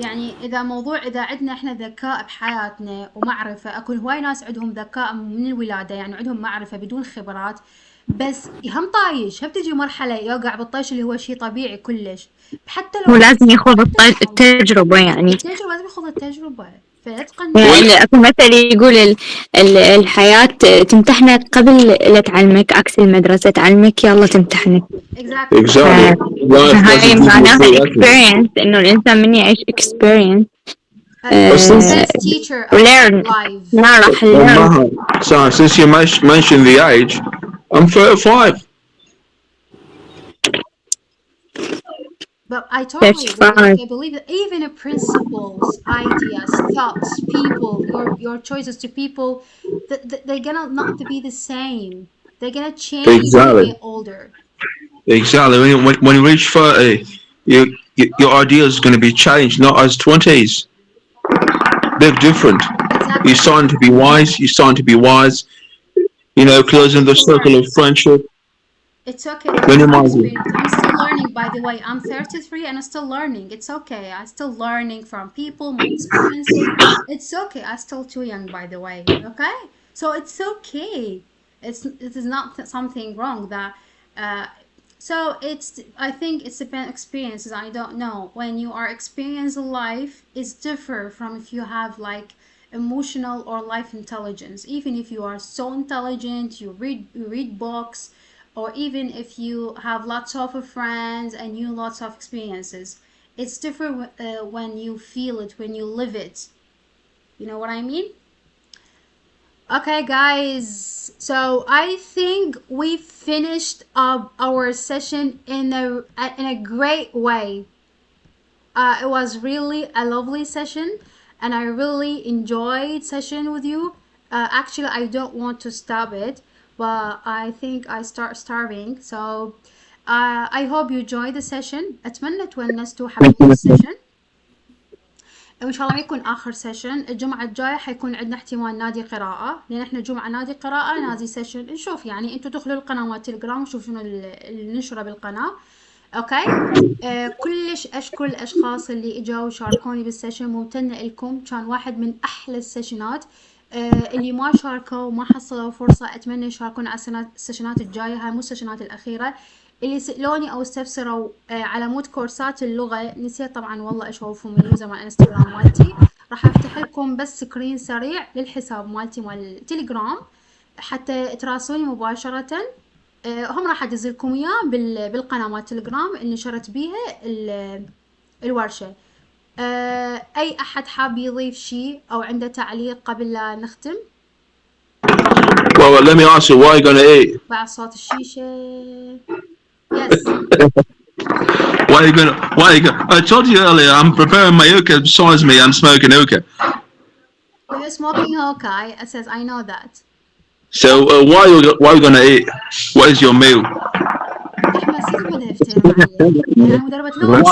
يعني إذا عندنا إحنا ذكاء بحياتنا ومعرفة، أكو هواي ناس عندهم ذكاء من الولادة، يعني عندهم معرفة بدون خبرات، بس هم طايش، هم تجي مرحلة يوقع بالطيش اللي هو شيء طبيعي كلش. حتى لو
ولازم ياخذ التجربة يعني.
التجربة لازم ياخذ التجربة،
يعني أكو مثل يقول الحياة تمتحنك قبل لا تعلمك، عكس المدرسة تعلمك يلا تمتحنك.
Exactly.
هاي معناها experience، إنه الإنسان من يعيش experience learn ما راح learn.
So since you mentioned the age, I'm 35.
But I totally
That's
agree. Like,
fine.
I believe that even principles, ideas, thoughts, people, your choices to people, they're gonna not to be the same. They're gonna change as you
Exactly.
get older.
Exactly. When you reach 30, your ideas is going to be changed, not as 20s. They're different.
Exactly.
You're starting to be wise. You're starting to be wise. You know,
It's okay
closing the
to
circle
learn.
of friendship,
It's okay to have
minimizing.
experience. I'm still learning, by the way. I'm 33 and I'm still learning. It's okay. I'm still learning from people, my experiences. It's okay. I'm still too young, by the way. Okay? So it's okay. It is not something wrong that so it's I think it's depend experiences. I don't know. When you are experiencing life is different from if you have like emotional or life intelligence. Even if you are so intelligent, you read books, or even if you have lots of friends and you lots of experiences, it's different when you feel it, when you live it. You know what I mean? Okay, guys. So I think we finished up our session in a great way. It was really a lovely session, and I really enjoyed session with you. Actually, I don't want to stop it, but I think I start starving. So I hope you enjoyed the session. أتمنى تونستوا حبيتوا السيشن. وإن شاء الله ما يكون آخر سيشن. الجمعة الجاية حيكون عندنا احتمال نادي قراءة، لأن إحنا جمعة نادي قراءة نادي سيشن. نشوف يعني أنتوا تدخلوا القناة مال تليكرام وشوفوا شنو اللي ننشره بالقناة. اوكي. كلش اشكر الاشخاص اللي اجوا وشاركوني بالسيشن، ممتنة لكم، كان واحد من احلى السيشنات. اللي ما شاركوا وما حصلوا فرصة اتمنى يشاركون على السيشنات الجاية، هاي مو السيشنات الاخيرة. اللي سألوني او استفسروا على مود كورسات اللغة، نسيت طبعا والله اشوفهم من اليوزر مال انستغرام مالتي. راح افتح لكم بس سكرين سريع للحساب مالتي مال التليجرام حتى تراسلوني مباشرة. هم راح ادز لكم اياه بالقناه مال تليجرام اللي نشرت بيها الورشه. اي احد حاب يضيف شيء او عنده تعليق قبل لا نختم؟
Well, let me ask you, what are you gonna eat?
بعد صوت الشيشه. Yes.
Why are you gonna? I told you earlier, I'm preparing my hookah. Besides me, I'm smoking hookah.
You're smoking hookah. I says I know that.
So what are you gonna eat? What is your meal?
احمد صدق ما دفتر معي. انا مدربة لغة.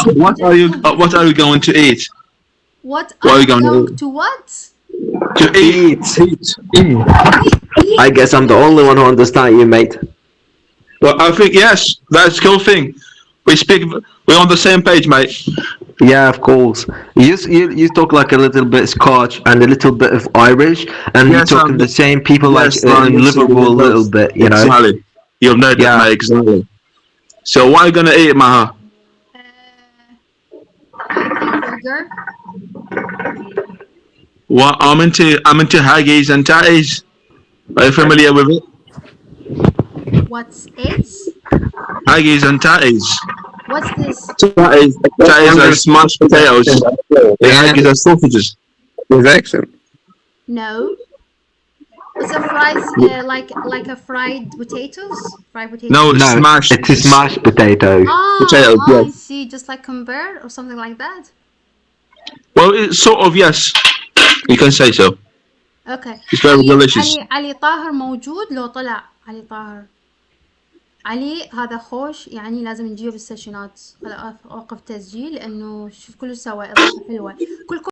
What are you going to eat?
What
are you
going
going
to what?
To eat.
I guess I'm the only one who understands you, mate.
Well, I think yes, that's a cool thing. We're on the same page, mate.
Yeah, of course. You talk like a little bit Scotch and a little bit of Irish, and you talk to the same people like in Liverpool a little bit, you know.
Exactly. You've known that, mate. Exactly. So what are you gonna eat, Maha?
I think burger.
Well, I'm into haggis and tatties. Are you familiar with it?
What's it?
Haggis and tatties.
What's this?
Tatties are smashed potatoes. Haggis are sausages.
With accent.
No. It's a fried, like a fried potatoes. Fried potatoes.
No, smashed.
It is mashed potatoes.
Potatoes, yes.
I see. Just like convert or something like that.
Well, it's sort of, yes. You can say so.
Okay.
It's very delicious.
علي طاهر موجود لو طلع علي طاهر. علي هذا خوش، يعني لازم نجيبه بالسيشنات. هلا اوقف تسجيل لانه شوف كله سوى اضافة حلوة. كلكم